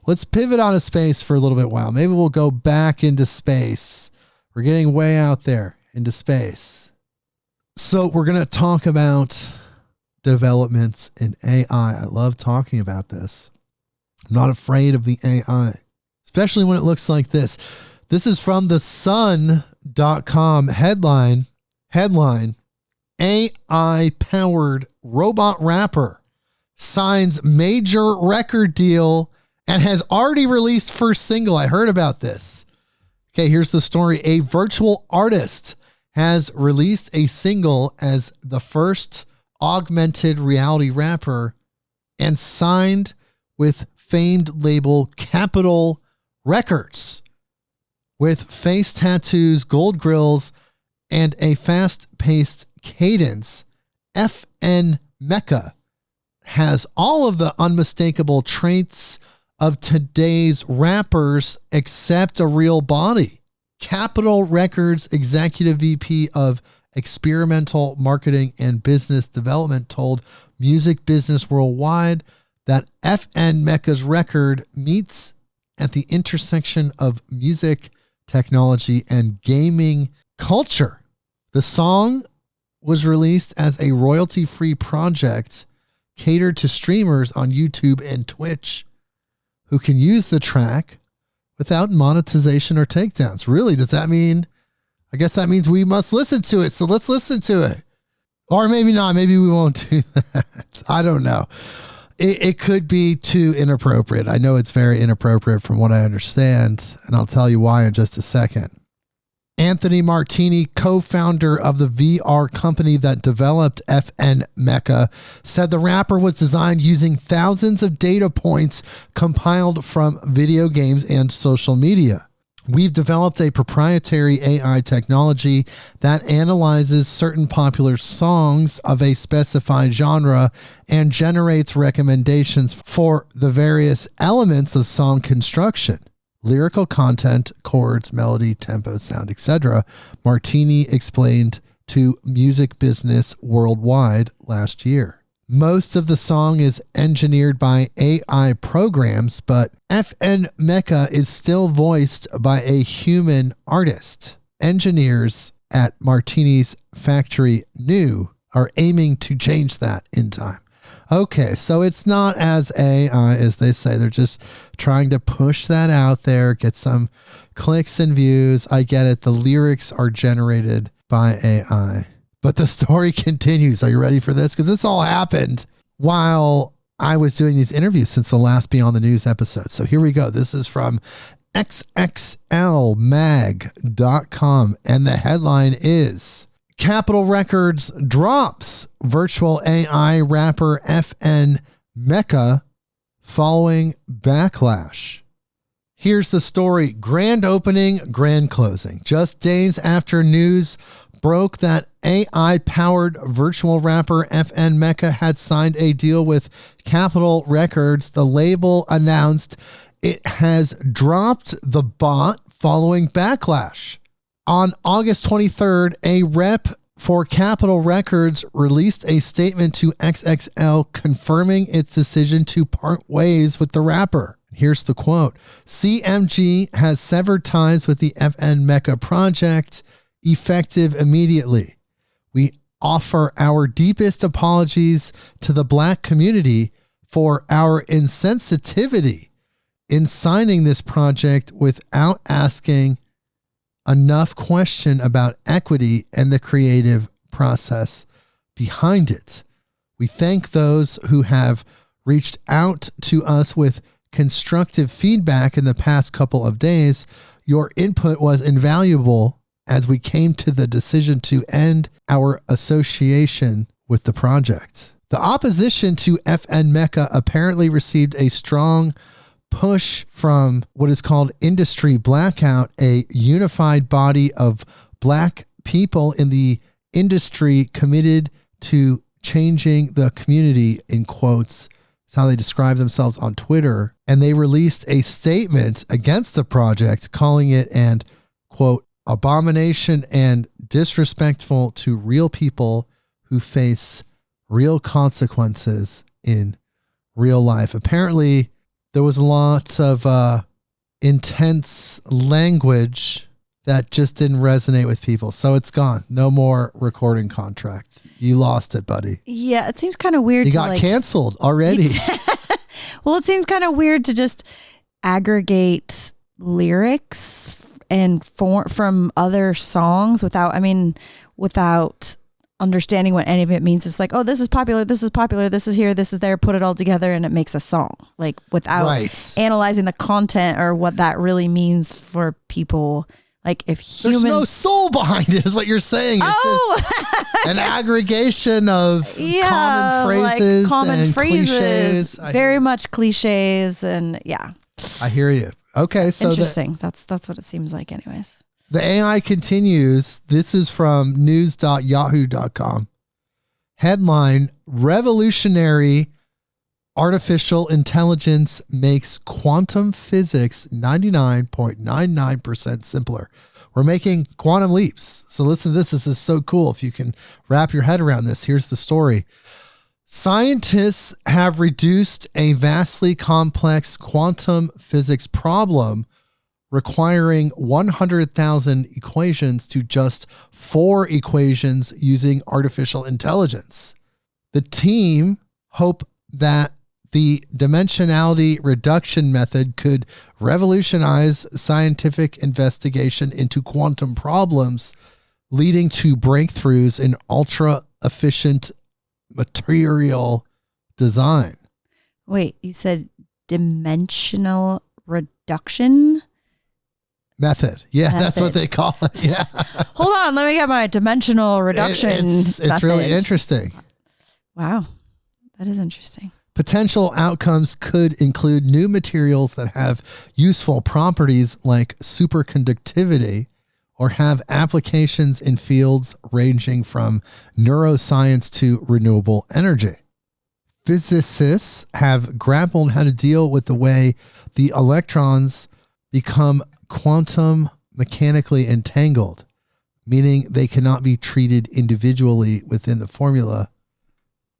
let's pivot out of space for a little bit while. Maybe we'll go back into space. We're getting way out there into space. So we're going to talk about developments in AI. I love talking about this. I'm not afraid of the AI, especially when it looks like this. This is from the sun.com headline, AI-powered robot rapper signs major record deal and has already released first single. I heard about this. Okay, here's the story. A virtual artist has released a single as the first augmented reality rapper and signed with famed label Capitol Records. With face tattoos, gold grills, and a fast-paced cadence, FN Mecca has all of the unmistakable traits of today's rappers except a real body. Capitol Records Executive VP of Experimental Marketing and Business Development told Music Business Worldwide that FN Mecca's record meets at the intersection of music, technology, and gaming culture. The song was released as a royalty-free project catered to streamers on YouTube and Twitch who can use the track without monetization or takedowns. Really, does that mean? I guess that means we must listen to it. So let's listen to it. Or maybe not. Maybe we won't do that. I don't know. It could be too inappropriate. I know it's very inappropriate from what I understand, and I'll tell you why in just a second. Anthony Martini, co-founder of the VR company that developed FN Mecca, said the rapper was designed using thousands of data points compiled from video games and social media. We've developed a proprietary AI technology that analyzes certain popular songs of a specified genre and generates recommendations for the various elements of song construction. Lyrical content, chords, melody, tempo, sound, etc., Martini explained to Music Business Worldwide last year. Most of the song is engineered by AI programs, but FN Mecca is still voiced by a human artist. Engineers at Martini's factory are aiming to change that in time. Okay, so it's not as AI as they say. They're just trying to push that out there, get some clicks and views. I get it. The lyrics are generated by AI. But the story continues. Are you ready for this? Because this all happened while I was doing these interviews since the last Beyond the News episode. So here we go. This is from xxlmag.com. And the headline is Capitol Records drops virtual AI rapper FN Mecca following backlash. Here's the story. Grand opening, grand closing. Just days after news broke that AI-powered virtual rapper FN Mecca had signed a deal with Capitol Records, the label announced it has dropped the bot following backlash. On August 23rd, a rep for Capitol Records released a statement to XXL confirming its decision to part ways with the rapper. Here's the quote. CMG has severed ties with the FN Mecca project effective immediately. We offer our deepest apologies to the Black community for our insensitivity in signing this project without asking enough question about equity and the creative process behind it. We thank those who have reached out to us with constructive feedback in the past couple of days. Your input was invaluable as we came to the decision to end our association with the project. The opposition to FN Mecca apparently received a strong push from what is called Industry Blackout, a unified body of Black people in the industry committed to changing the community, in quotes. That's how they describe themselves on Twitter. And they released a statement against the project, calling it an, quote, abomination and disrespectful to real people who face real consequences in real life. Apparently, there was lots of intense language that just didn't resonate with people. So it's gone. No more recording contract. You lost it, buddy. Yeah, it seems kind of weird. You got canceled already. Well, it seems kind of weird to just aggregate lyrics and from other songs without understanding what any of it means. It's like, oh, this is popular, this is here, this is there, put it all together and it makes a song. Like without analyzing the content or what that really means for people. Like if humans... There's no soul behind it is what you're saying. It's just an aggregation of common phrases and cliches. Very much cliches and yeah. I hear you. Okay, so interesting. That's what it seems like anyways. The AI continues. This is from news.yahoo.com. Headline, revolutionary artificial intelligence makes quantum physics 99.99% simpler. We're making quantum leaps. So listen to this. This is so cool. If you can wrap your head around this, here's the story. Scientists have reduced a vastly complex quantum physics problem requiring 100,000 equations to just 4 equations using artificial intelligence. The team hope that the dimensionality reduction method could revolutionize scientific investigation into quantum problems, leading to breakthroughs in ultra-efficient material design. Wait, you said dimensional reduction? Method. Yeah, that's what they call it. Yeah. Hold on. Let me get my dimensional reduction. It's really interesting. Wow. That is interesting. Potential outcomes could include new materials that have useful properties like superconductivity or have applications in fields ranging from neuroscience to renewable energy. Physicists have grappled how to deal with the way the electrons become quantum mechanically entangled, meaning they cannot be treated individually within the formula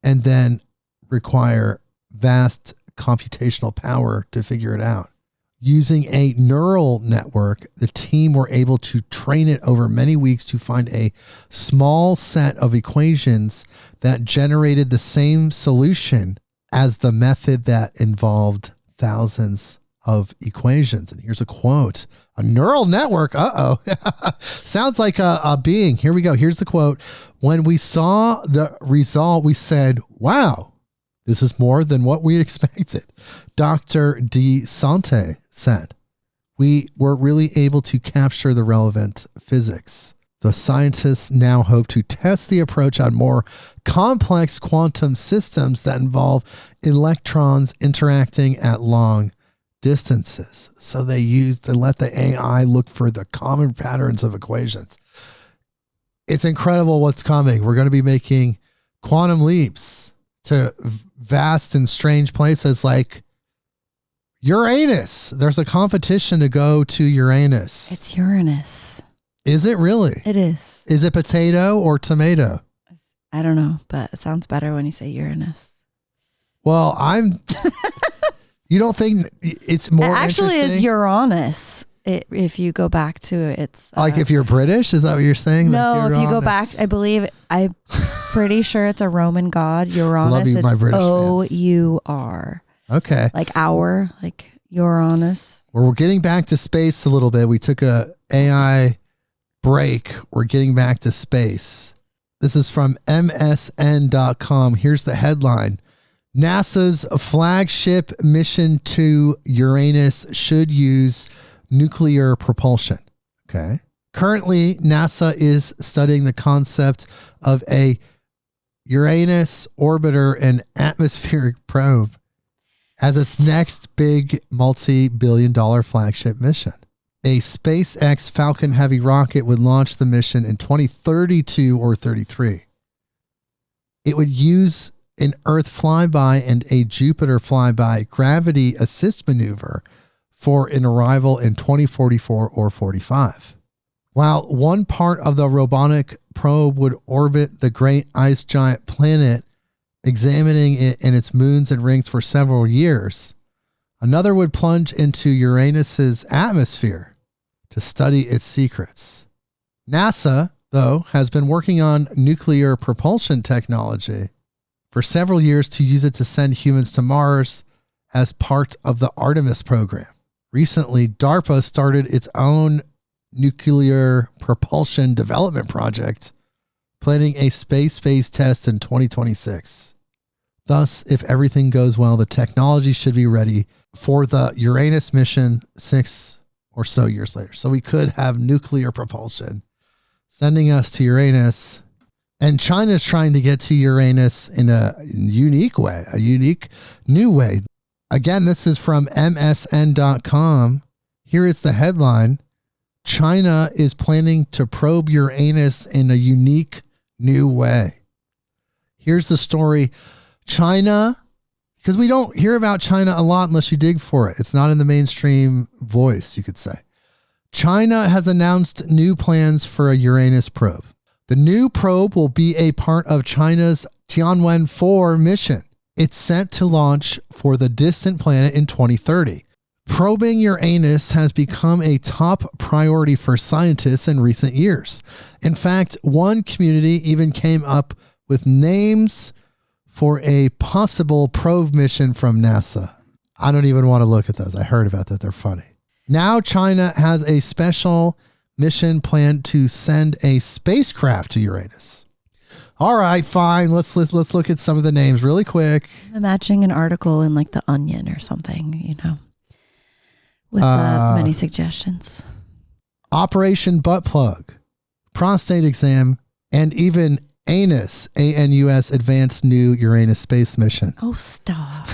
and then require vast computational power to figure it out. Using a neural network, the team were able to train it over many weeks to find a small set of equations that generated the same solution as the method that involved thousands of equations. And here's a quote. A neural network, sounds like a being. Here we go. Here's the quote. When we saw the result, we said, wow, this is more than what we expected. Dr. De Sante said, we were really able to capture the relevant physics. The scientists now hope to test the approach on more complex quantum systems that involve electrons interacting at long distances. So they let the AI look for the common patterns of equations. It's incredible what's coming. We're going to be making quantum leaps to vast and strange places like Uranus. There's a competition to go to Uranus. It's Uranus. Is it really? It is. Is it potato or tomato? I don't know, but it sounds better when you say Uranus. Well, you don't think it's more actually interesting? Is Uranus. If you go back to it, it's like if you're British, is that what you're saying? No, if you go back, I'm pretty sure it's a Roman god. Uranus. Love you, my British O-U-R. Okay. Like Uranus. Well, we're getting back to space a little bit. We took a AI break. We're getting back to space. This is from MSN.com. Here's the headline. NASA's flagship mission to Uranus should use nuclear propulsion. Okay. Currently, NASA is studying the concept of a Uranus orbiter and atmospheric probe as its next big multi-billion-dollar flagship mission. A SpaceX Falcon Heavy rocket would launch the mission in 2032 or 33. It would use an Earth flyby and a Jupiter flyby gravity assist maneuver for an arrival in 2044 or 45. While one part of the robotic probe would orbit the great ice giant planet, examining it and its moons and rings for several years, another would plunge into Uranus's atmosphere to study its secrets. NASA, though, has been working on nuclear propulsion technology for several years to use it to send humans to Mars as part of the Artemis program. Recently, DARPA started its own nuclear propulsion development project, planning a space-based test in 2026. Thus, if everything goes well, the technology should be ready for the Uranus mission 6 or so years later. So we could have nuclear propulsion sending us to Uranus. And China's trying to get to Uranus in a unique way, a unique new way. Again, this is from MSN.com. Here is the headline. China is planning to probe Uranus in a unique new way. Here's the story. China, because we don't hear about China a lot unless you dig for it. It's not in the mainstream voice, you could say. China has announced new plans for a Uranus probe. The new probe will be a part of China's Tianwen-4 mission. It's set to launch for the distant planet in 2030. Probing Uranus has become a top priority for scientists in recent years. In fact, one community even came up with names for a possible probe mission from NASA. I don't even want to look at those. I heard about that. They're funny. Now China has a special mission planned to send a spacecraft to Uranus. All right, fine. Let's look at some of the names really quick. I'm imagining an article in like The Onion or something, with many suggestions. Operation Butt Plug, prostate exam, and even ANUS, ANUS, Advanced New Uranus Space Mission. Oh, stop.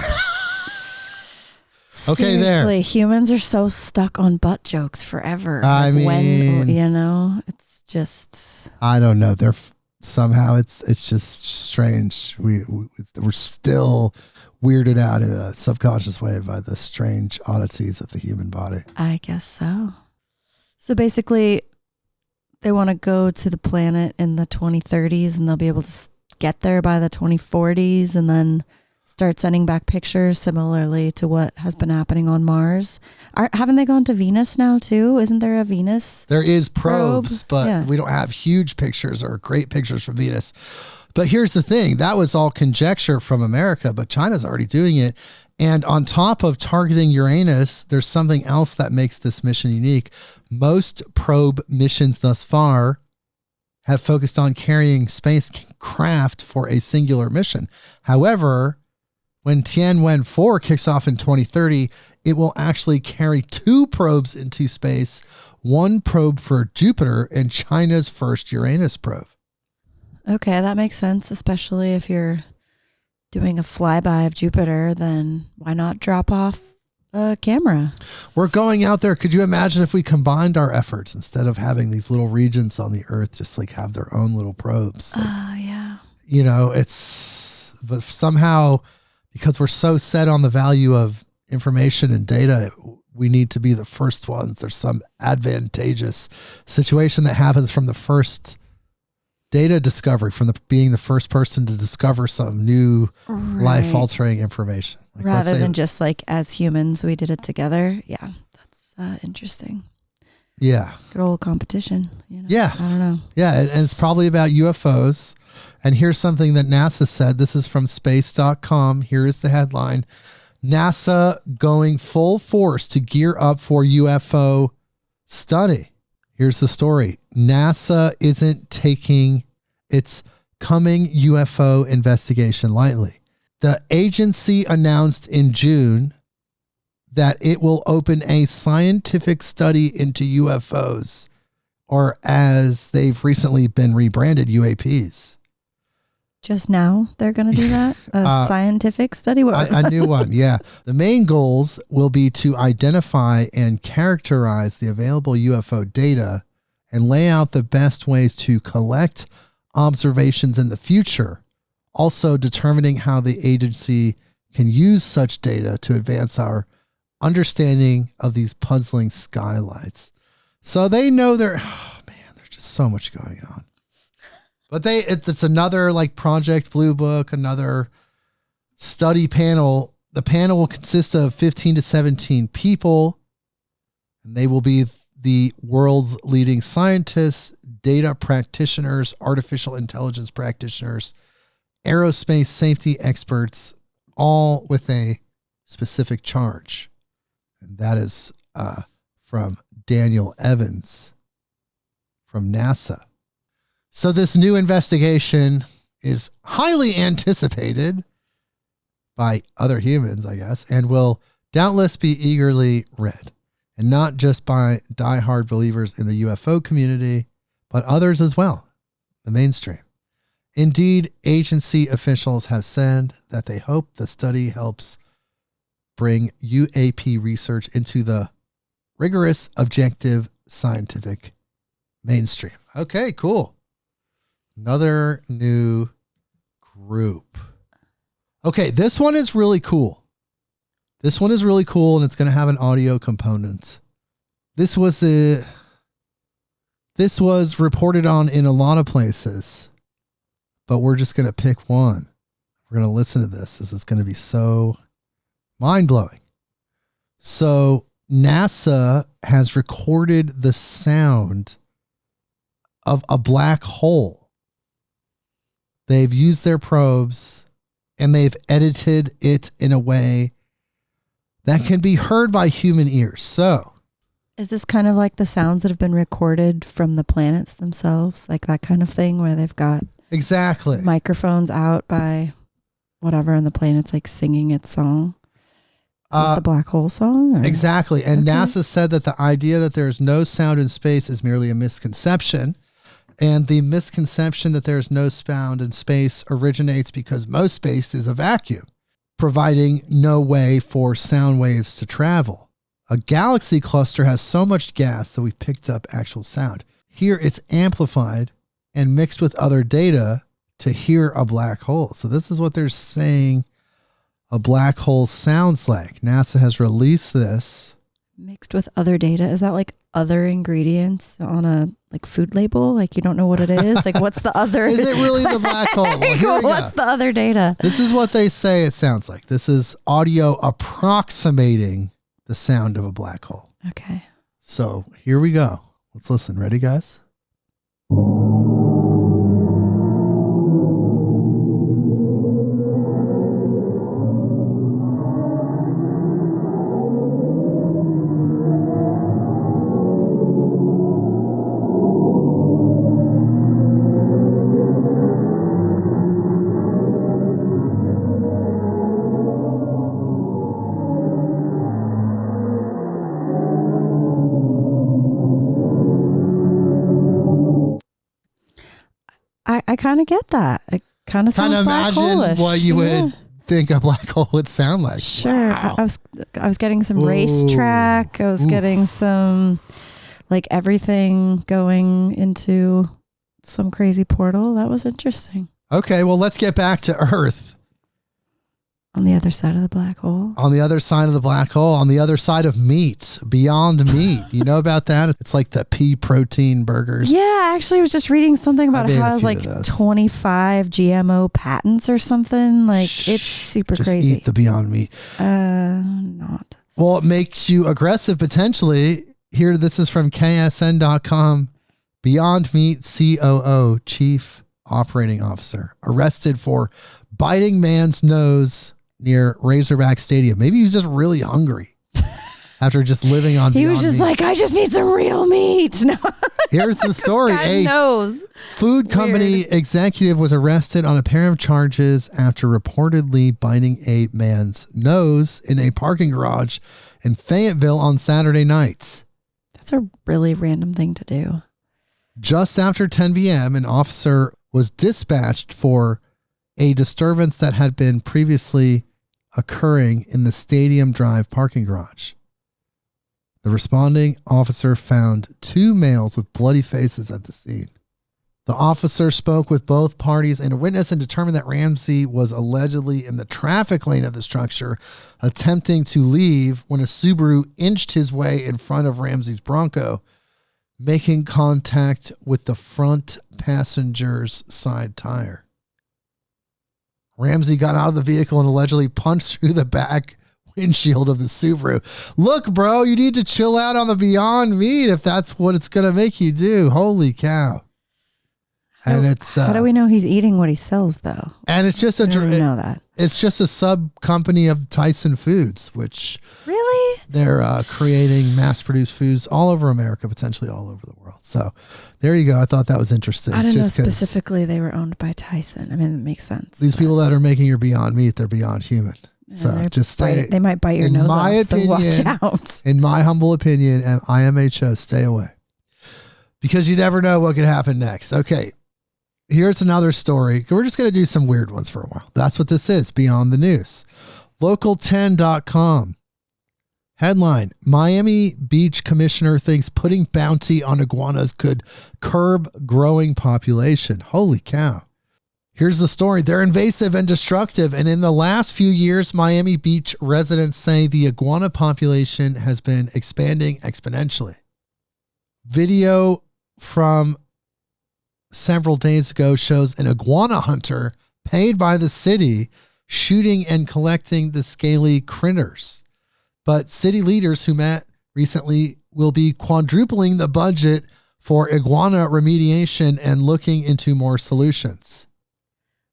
Okay, Seriously, humans are so stuck on butt jokes forever. I mean, it's just... I don't know. Somehow it's just strange. We're still weirded out in a subconscious way by the strange oddities of the human body. I guess so. So basically, they want to go to the planet in the 2030s, and they'll be able to get there by the 2040s, and then start sending back pictures similarly to what has been happening on Mars. Haven't they gone to Venus now too? Isn't there a Venus? There is probes, but yeah. We don't have huge pictures or great pictures from Venus. But here's the thing. That was all conjecture from America, but China's already doing it. And on top of targeting Uranus, there's something else that makes this mission unique. Most probe missions thus far have focused on carrying spacecraft for a singular mission. However, when Tianwen-4 kicks off in 2030, it will actually carry 2 probes into space, 1 probe for Jupiter and China's first Uranus probe. Okay, that makes sense, especially if you're doing a flyby of Jupiter, then why not drop off a camera? We're going out there. Could you imagine if we combined our efforts instead of having these little regions on the Earth just like have their own little probes? Yeah. But somehow, because we're so set on the value of information and data, we need to be the first ones. There's some advantageous situation that happens from the first data discovery, from being the first person to discover some new life-altering information. Rather than just like as humans, we did it together. Yeah, that's interesting. Yeah. Good old competition. Yeah. I don't know. Yeah, and it's probably about UFOs. And here's something that NASA said. This is from space.com. Here is the headline. NASA going full force to gear up for UFO study. Here's the story. NASA isn't taking its coming UFO investigation lightly. The agency announced in June that it will open a scientific study into UFOs, or as they've recently been rebranded, UAPs. Just now they're going to do that? A scientific study? A new one, yeah. The main goals will be to identify and characterize the available UFO data and lay out the best ways to collect observations in the future, also determining how the agency can use such data to advance our understanding of these puzzling skylights. So they know there's just so much going on. But it's another like Project Blue Book, another study panel. The panel will consist of 15 to 17 people, and they will be the world's leading scientists, data practitioners, artificial intelligence practitioners, aerospace safety experts, all with a specific charge. And that is from Daniel Evans from NASA. So this new investigation is highly anticipated by other humans, I guess, and will doubtless be eagerly read. And not just by diehard believers in the UFO community, but others as well, the mainstream. Indeed, agency officials have said that they hope the study helps bring UAP research into the rigorous, objective, scientific mainstream. Okay, cool. Another new group. Okay, this one is really cool. This one is really cool, and it's going to have an audio component. This was reported on in a lot of places, but we're just going to pick one. We're going to listen to this. This is going to be so mind-blowing. So NASA has recorded the sound of a black hole. They've used their probes and they've edited it in a way that can be heard by human ears. So, is this kind of like the sounds that have been recorded from the planets themselves? Like that kind of thing where they've got exactly microphones out by whatever and the planet's like singing its song? Is the black hole song? Or? Exactly. And NASA said that the idea that there's no sound in space is merely a misconception. And the misconception that there's no sound in space originates because most space is a vacuum, providing no way for sound waves to travel. A galaxy cluster has so much gas that we've picked up actual sound. Here it's amplified and mixed with other data to hear a black hole. So this is what they're saying a black hole sounds like. NASA has released this. Mixed with other data. Is that like other ingredients on a like food label? Like you don't know what it is? Like what's the other? Is it really the black hole? Well, what's the other data? This is what they say it sounds like. This is audio approximating the sound of a black hole. Okay. So here we go. Let's listen. Ready, guys? I kind of get that. It kind of sounds black imagine hole-ish. what you would think a black hole would sound like. Sure. Wow. I was getting some racetrack. I was getting some like everything going into some crazy portal. That was interesting. Okay, well, let's get back to Earth. On the other side of the black hole. On the other side of the black hole, on the other side of meat, beyond meat. You know about that? It's like the pea protein burgers. Yeah, I actually was just reading something about how it was like 25 GMO patents or something. Like it's super just crazy. Eat the Beyond Meat. Not. Well, it makes you aggressive potentially. Here, this is from KSN.com. Beyond Meat COO, Chief Operating Officer, arrested for biting man's nose near Razorback Stadium. Maybe he's just really hungry after just living on Beyond He was just Meat. like, I just need some real meat. No. Here's the story. A knows. food company executive was arrested on a pair of charges after reportedly biting a man's nose in a parking garage in Fayetteville on Saturday night. That's a really random thing to do. Just after 10 p.m., an officer was dispatched for a disturbance that had been previously occurring in the Stadium Drive parking garage. The responding officer found two males with bloody faces at the scene. The officer spoke with both parties and a witness and determined that Ramsey was allegedly in the traffic lane of the structure, attempting to leave when a Subaru inched his way in front of Ramsey's Bronco, making contact with the front passenger's side tire. Ramsey got out of the vehicle and allegedly punched through the back windshield of the Subaru. Look, bro, you need to chill out on the Beyond Meat if that's what it's going to make you do. Holy cow. And it's how do we know he's eating what he sells though? And it's just know that. It's just a sub company of Tyson Foods, which really they're creating mass-produced foods all over America, potentially all over the world. So there you go. I thought that was interesting. I didn't know specifically they were owned by Tyson. I mean, it makes sense. These people that are making your Beyond Meat, they're beyond human. So just stay. They might bite your nose off. Opinion, so watch out. In my humble opinion, and IMHO, stay away, because you never know what could happen next. Okay. Here's another story. We're just going to do some weird ones for a while. That's what this is, Beyond the News. Local10.com. Headline, Miami Beach Commissioner thinks putting bounty on iguanas could curb growing population. Holy cow. Here's the story. They're invasive and destructive. And in the last few years, Miami Beach residents say the iguana population has been expanding exponentially. Video from several days ago shows an iguana hunter paid by the city shooting and collecting the scaly critters. But city leaders who met recently will be quadrupling the budget for iguana remediation and looking into more solutions.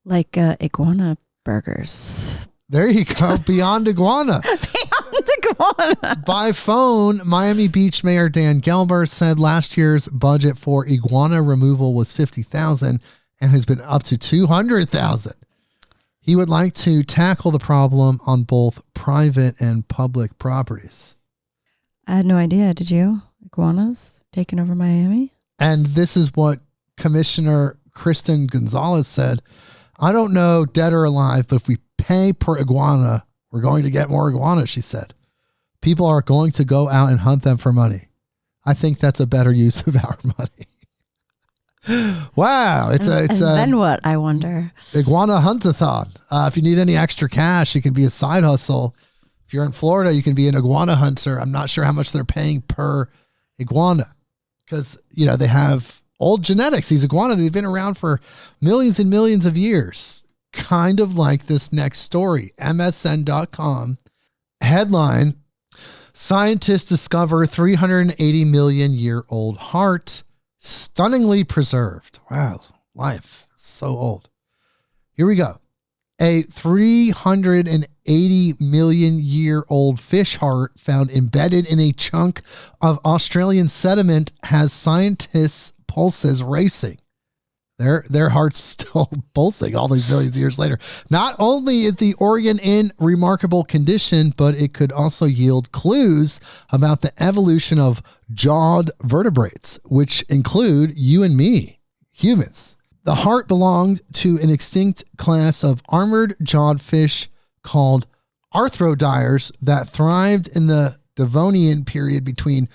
Like iguana burgers. There you go. Beyond iguana. By phone, Miami Beach Mayor Dan Gelber said last year's budget for iguana removal was $50,000 and has been up to $200,000. He would like to tackle the problem on both private and public properties. I had no idea. Did you? Iguanas taking over Miami? And this is what Commissioner Kristen Gonzalez said. I don't know, dead or alive, but if we pay per iguana, we're going to get more iguanas, she said. People are going to go out and hunt them for money. I think that's a better use of our money. Wow. It's then what, I wonder? Iguana hunt-a-thon. If you need any extra cash, it can be a side hustle. If you're in Florida, you can be an iguana hunter. I'm not sure how much they're paying per iguana because, you know, they have old genetics. These iguanas, they've been around for millions and millions of years. Kind of like this next story. MSN.com headline, scientists discover 380 million year old heart stunningly preserved. Wow, life is so old. Here we go. A 380 million year old fish heart found embedded in a chunk of Australian sediment has scientists' pulses racing. Their heart's still pulsing all these millions of years later. Not only is the organ in remarkable condition, but it could also yield clues about the evolution of jawed vertebrates, which include you and me, humans. The heart belonged to an extinct class of armored jawed fish called arthrodires that thrived in the Devonian period between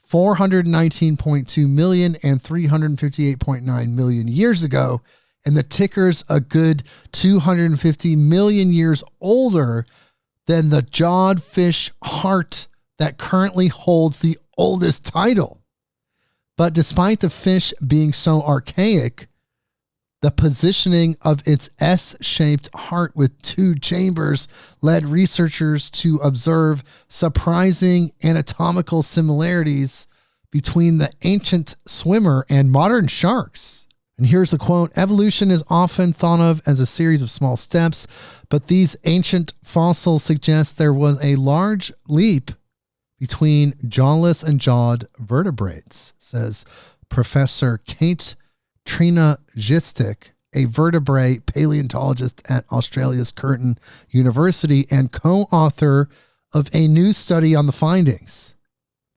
419.2 million and 358.9 million years ago, and the ticker's a good 250 million years older than the jawed fish heart that currently holds the oldest title. But despite the fish being so archaic, the positioning of its S-shaped heart with two chambers led researchers to observe surprising anatomical similarities between the ancient swimmer and modern sharks. And here's the quote, evolution is often thought of as a series of small steps, but these ancient fossils suggest there was a large leap between jawless and jawed vertebrates, says Professor Kate Trina-Gistic, a vertebrate paleontologist at Australia's Curtin University and co-author of a new study on the findings.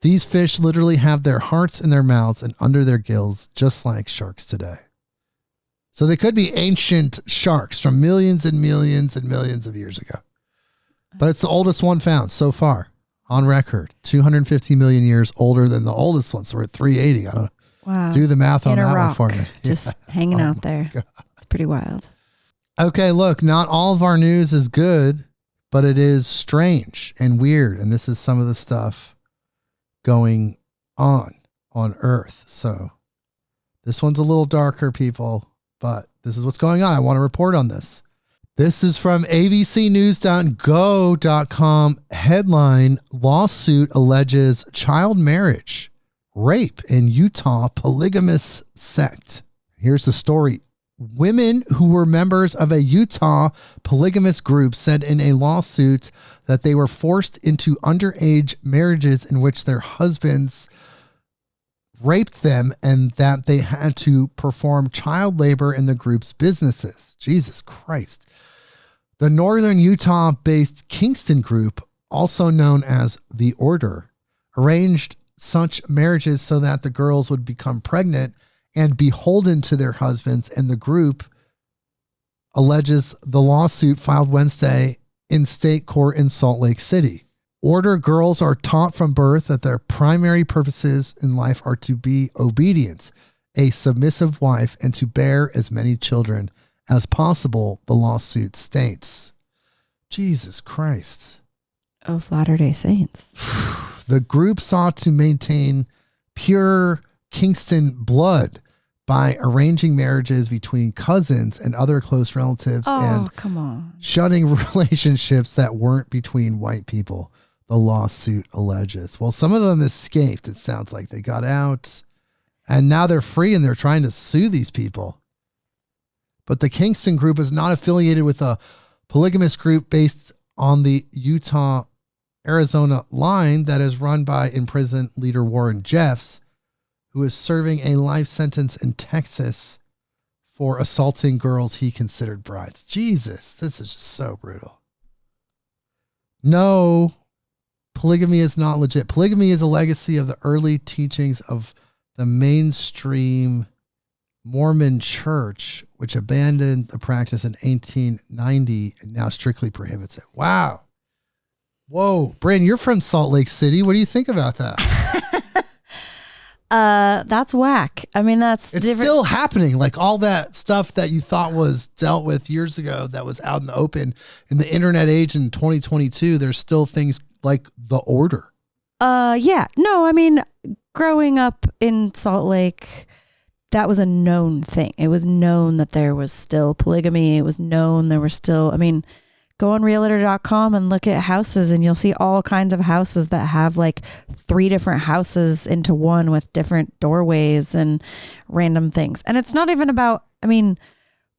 These fish literally have their hearts in their mouths and under their gills, just like sharks today. So they could be ancient sharks from millions and millions and millions of years ago. But it's the oldest one found so far on record, 250 million years older than the oldest one. So we're at 380. I don't know. Wow. Do the math on In a that rock, one for me. just hanging out there. God. It's pretty wild. Okay, look, not all of our news is good, but it is strange and weird. And this is some of the stuff going on Earth. So this one's a little darker, people, but this is what's going on. I want to report on this. This is from abcnews.go.com. Headline, lawsuit alleges child marriage, rape in Utah polygamous sect. Here's the story. Women who were members of a Utah polygamous group said in a lawsuit that they were forced into underage marriages in which their husbands raped them and that they had to perform child labor in the group's businesses. Jesus Christ. The Northern Utah-based Kingston Group, also known as The Order, arranged such marriages so that the girls would become pregnant and beholden to their husbands, and the group alleges the lawsuit filed Wednesday in state court in Salt Lake City. Order girls are taught from birth that their primary purposes in life are to be obedience, a submissive wife, and to bear as many children as possible, the lawsuit states. Jesus Christ. Of Latter-day Saints. The group sought to maintain pure Kingston blood by arranging marriages between cousins and other close relatives and come on. shunning relationships that weren't between white people, the lawsuit alleges. Well, some of them escaped. It sounds like they got out and now they're free and they're trying to sue these people. But the Kingston Group is not affiliated with a polygamous group based on the Utah-Arizona line that is run by imprisoned leader Warren Jeffs, who is serving a life sentence in Texas for assaulting girls he considered brides. Jesus, this is just so brutal. No, polygamy is not legit. Polygamy is a legacy of the early teachings of the mainstream Mormon church, which abandoned the practice in 1890 and now strictly prohibits it. Wow. Whoa. Brynn, you're from Salt Lake City. What do you think about that? That's whack. I mean, it's still happening. Like all that stuff that you thought was dealt with years ago that was out in the open in the internet age in 2022, there's still things like the order. Yeah. No, I mean, growing up in Salt Lake, that was a known thing. It was known that there was still polygamy. It was known there were still, I mean, go on realtor.com and look at houses and you'll see all kinds of houses that have like 3 different houses into one with different doorways and random things. And it's not even about, I mean,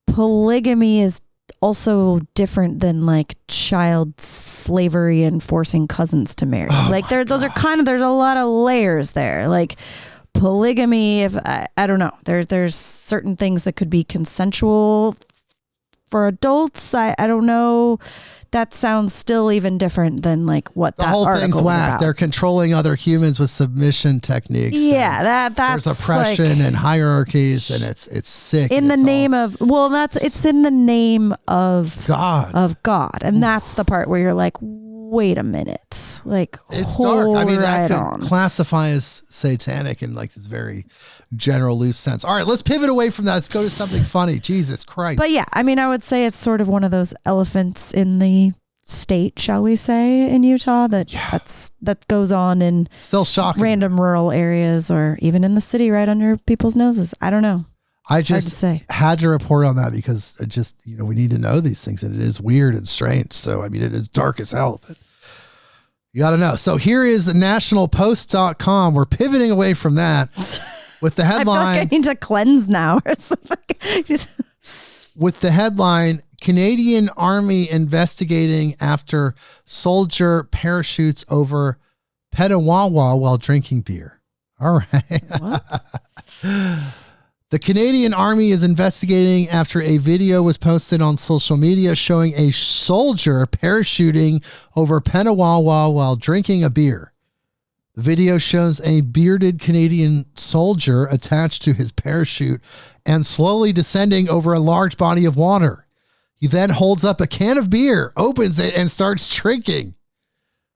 polygamy is also different than like child slavery and forcing cousins to marry. Like those are kind of, there's a lot of layers there. Like polygamy, if I don't know, there's certain things that could be consensual for adults. I don't know. That sounds still even different than like what that whole article thing's was whack. about. They're controlling other humans with submission techniques. Yeah, that's there's oppression and hierarchies, and it's sick. In the name of it's in the name of God, and that's the part where you're like, wait a minute, like it's dark. I mean, that could on. classify as satanic in like this very general loose sense. All right, let's pivot away from that. Let's go to something funny. Jesus Christ. But yeah, I mean, I would say it's sort of one of those elephants in the state, shall we say, in Utah that goes on in still shocking random rural areas or even in the city right under people's noses. I don't know. I just had to report on that because it just, we need to know these things, and it is weird and strange. So, I mean, it is dark as hell, but you got to know. So here is nationalpost.com. We're pivoting away from that with the headline. I feel like I need to cleanse now or something. With the headline, Canadian Army investigating after soldier parachutes over Petawawa while drinking beer. All right. What? The Canadian Army is investigating after a video was posted on social media showing a soldier parachuting over Petawawa while drinking a beer. The video shows a bearded Canadian soldier attached to his parachute and slowly descending over a large body of water. He then holds up a can of beer, opens it, and starts drinking.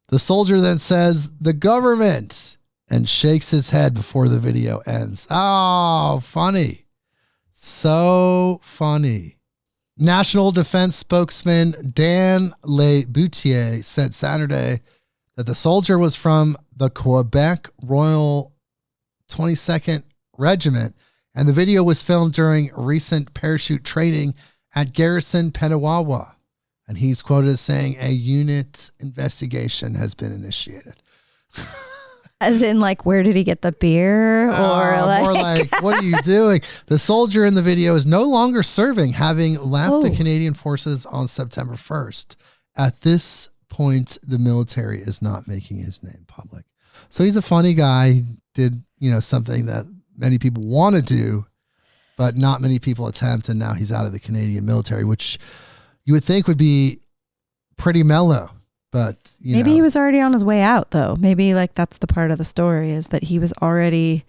The soldier then says, "The government," and shakes his head before the video ends. Oh, funny. So funny. National Defense spokesman Dan Leboutier said Saturday that the soldier was from the Quebec Royal 22nd Regiment, and the video was filmed during recent parachute training at Garrison Petawawa. And he's quoted as saying a unit investigation has been initiated. As in, like, where did he get the beer? Or more like, what are you doing? The soldier in the video is no longer serving, having left the Canadian Forces on September 1st. At this point, the military is not making his name public. So he's a funny guy. He did, something that many people want to do, but not many people attempt. And now he's out of the Canadian military, which you would think would be pretty mellow. But maybe he was already on his way out, though. Maybe like that's the part of the story, is that he was already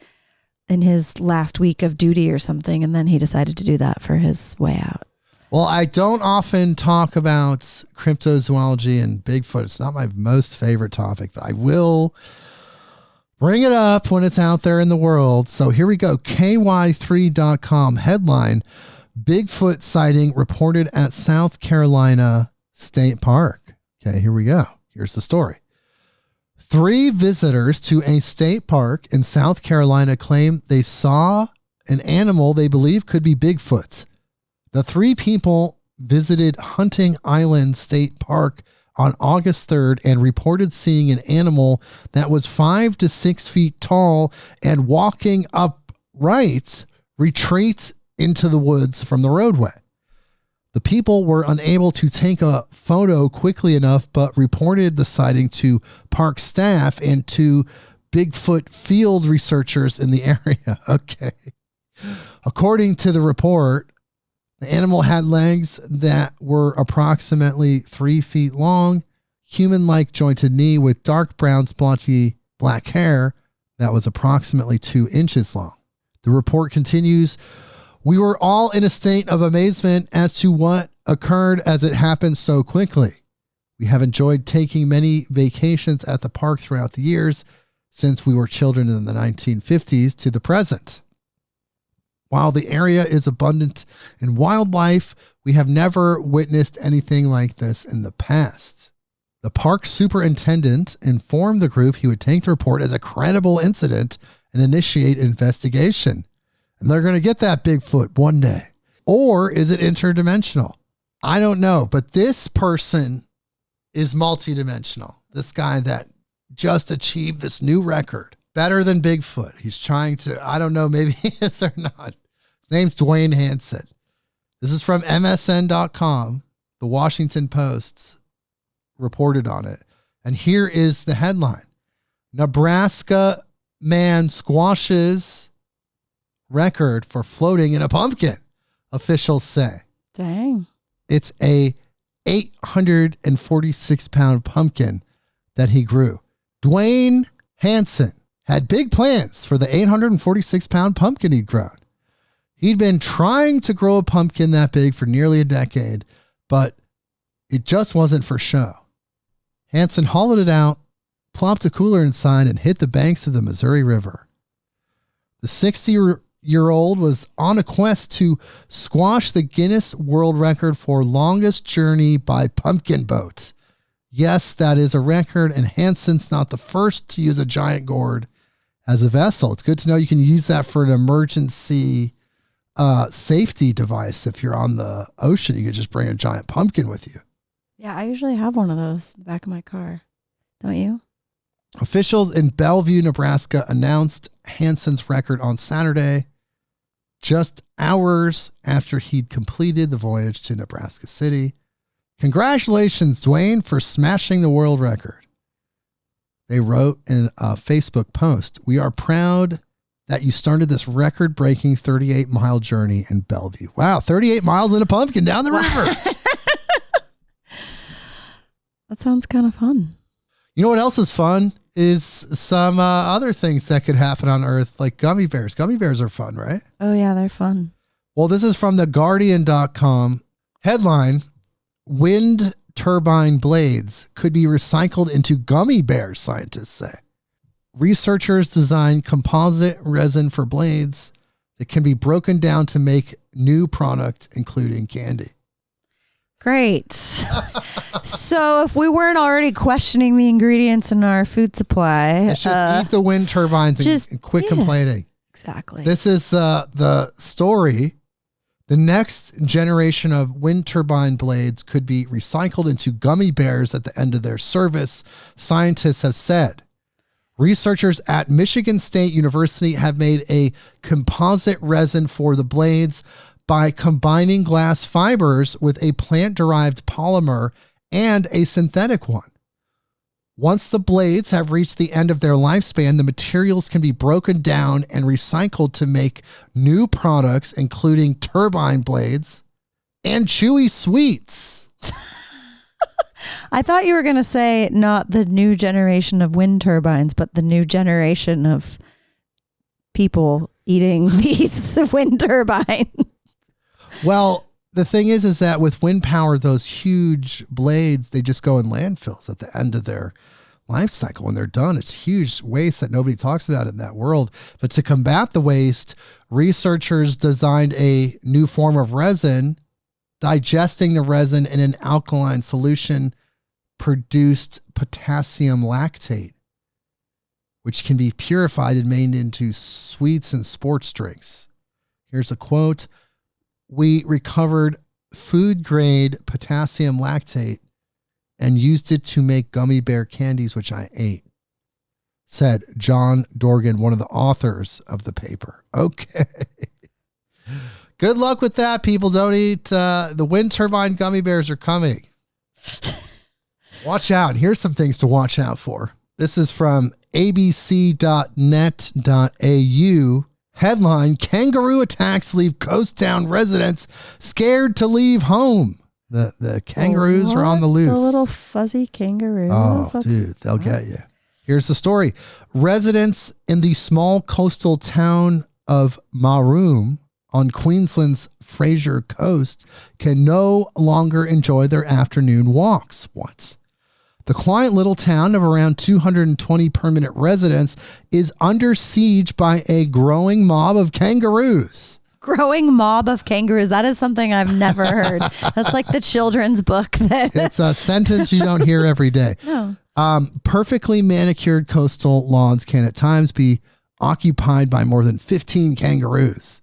in his last week of duty or something, and then he decided to do that for his way out. Well, I don't often talk about cryptozoology and Bigfoot. It's not my most favorite topic, but I will bring it up when it's out there in the world. So here we go. KY3.com headline: Bigfoot sighting reported at South Carolina State Park. Okay, here we go. Here's the story. 3 visitors to a state park in South Carolina claim they saw an animal they believe could be Bigfoot. The 3 people visited Hunting Island State Park on August 3rd and reported seeing an animal that was 5 to 6 feet tall and walking upright retreats into the woods from the roadway. The people were unable to take a photo quickly enough, but reported the sighting to park staff and to Bigfoot field researchers in the area. Okay. According to the report, The animal had legs that were approximately 3 feet long, human-like jointed knee with dark brown splotchy black hair that was approximately 2 inches long. The report continues, we were all in a state of amazement as to what occurred as it happened so quickly. We have enjoyed taking many vacations at the park throughout the years since we were children in the 1950s to the present. While the area is abundant in wildlife, we have never witnessed anything like this in the past. The park superintendent informed the group he would take the report as a credible incident and initiate investigation. And they're going to get that Bigfoot one day. Or is it interdimensional? I don't know. But this person is multidimensional. This guy that just achieved this new record. Better than Bigfoot. He's trying to, I don't know, maybe he is or not. His name's Brynn Anderson. This is from MSN.com. The Washington Post reported on it. And here is the headline. Nebraska man squashes record for floating in a pumpkin, officials say. Dang. It's a 846-pound pumpkin that he grew. Brynn Anderson had big plans for the 846-pound pumpkin he'd grown. He'd been trying to grow a pumpkin that big for nearly a decade, but it just wasn't for show. Anderson hollowed it out, plopped a cooler inside, and hit the banks of the Missouri River. The 60-year-old was on a quest to squash the Guinness World Record for longest journey by pumpkin boat. Yes, that is a record, and Anderson's not the first to use a giant gourd as a vessel. It's good to know you can use that for an emergency safety device. If you're on the ocean, you can just bring a giant pumpkin with you. Yeah, I usually have one of those in the back of my car. Don't you? Officials in Bellevue, Nebraska announced Anderson's record on Saturday, just hours after he'd completed the voyage to Nebraska City. Congratulations, Brynn, for smashing the world record. They wrote in a Facebook post, we are proud that you started this record-breaking 38-mile journey in Bellevue. Wow, 38 miles in a pumpkin down the river. That sounds kind of fun. You know what else is fun? Is some other things that could happen on Earth, like gummy bears. Gummy bears are fun, right? Oh, yeah, they're fun. Well, this is from theguardian.com. Headline, wind turbine blades could be recycled into gummy bears, scientists say. Researchers designed composite resin for blades that can be broken down to make new product, including candy. Great. So if we weren't already questioning the ingredients in our food supply, let's just eat the wind turbines and quit complaining. Exactly. This is the story. The next generation of wind turbine blades could be recycled into gummy bears at the end of their service, scientists have said. Researchers at Michigan State University have made a composite resin for the blades by combining glass fibers with a plant-derived polymer and a synthetic one. Once the blades have reached the end of their lifespan, the materials can be broken down and recycled to make new products, including turbine blades and chewy sweets. I thought you were going to say not the new generation of wind turbines, but the new generation of people eating these wind turbines. Well, the thing is that with wind power, those huge blades, they just go in landfills at the end of their life cycle. When they're done, it's huge waste that nobody talks about in that world. But to combat the waste, researchers designed a new form of resin. Digesting the resin in an alkaline solution produced potassium lactate, which can be purified and made into sweets and sports drinks. Here's a quote. We recovered food-grade potassium lactate and used it to make gummy bear candies, which I ate, said John Dorgan, one of the authors of the paper. Okay. Good luck with that, people. Don't eat. The wind turbine gummy bears are coming. Watch out. Here's some things to watch out for. This is from abc.net.au. Headline, kangaroo attacks leave coast town residents scared to leave home. The kangaroos are on the loose. The little fuzzy kangaroos. Oh, dude, they'll get you. Here's the story. Residents in the small coastal town of Maroom on Queensland's Fraser Coast can no longer enjoy their afternoon walks. What? The quiet little town of around 220 permanent residents is under siege by a growing mob of kangaroos. Growing mob of kangaroos. That is something I've never heard. That's like the children's book. It's a sentence you don't hear every day. No. Perfectly manicured coastal lawns can at times be occupied by more than 15 kangaroos.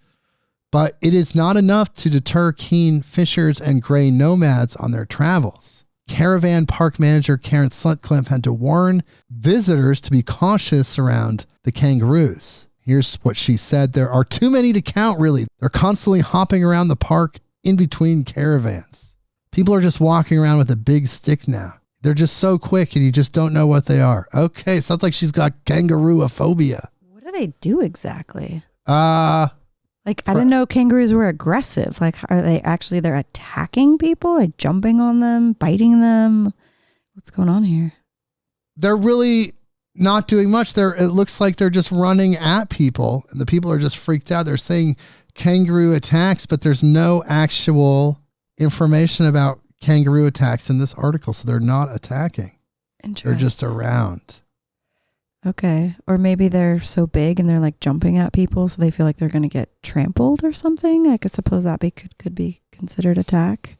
But it is not enough to deter keen fishers and gray nomads on their travels. Caravan park manager Karen Sutcliffe had to warn visitors to be cautious around the kangaroos. Here's what she said. There are too many to count, really. They're constantly hopping around the park in between caravans. People are just walking around with a big stick now. They're just so quick and you just don't know what they are. Okay, sounds like she's got kangaroo-ophobia. What do they do exactly? I didn't know kangaroos were aggressive. Like, are they actually, they're attacking people, or jumping on them, biting them? What's going on here? They're really not doing much. It looks like they're just running at people and the people are just freaked out. They're saying kangaroo attacks, but there's no actual information about kangaroo attacks in this article. So they're not attacking. They're just around. Okay. Or maybe they're so big and they're like jumping at people, so they feel like they're going to get trampled or something. I suppose that could be considered attack.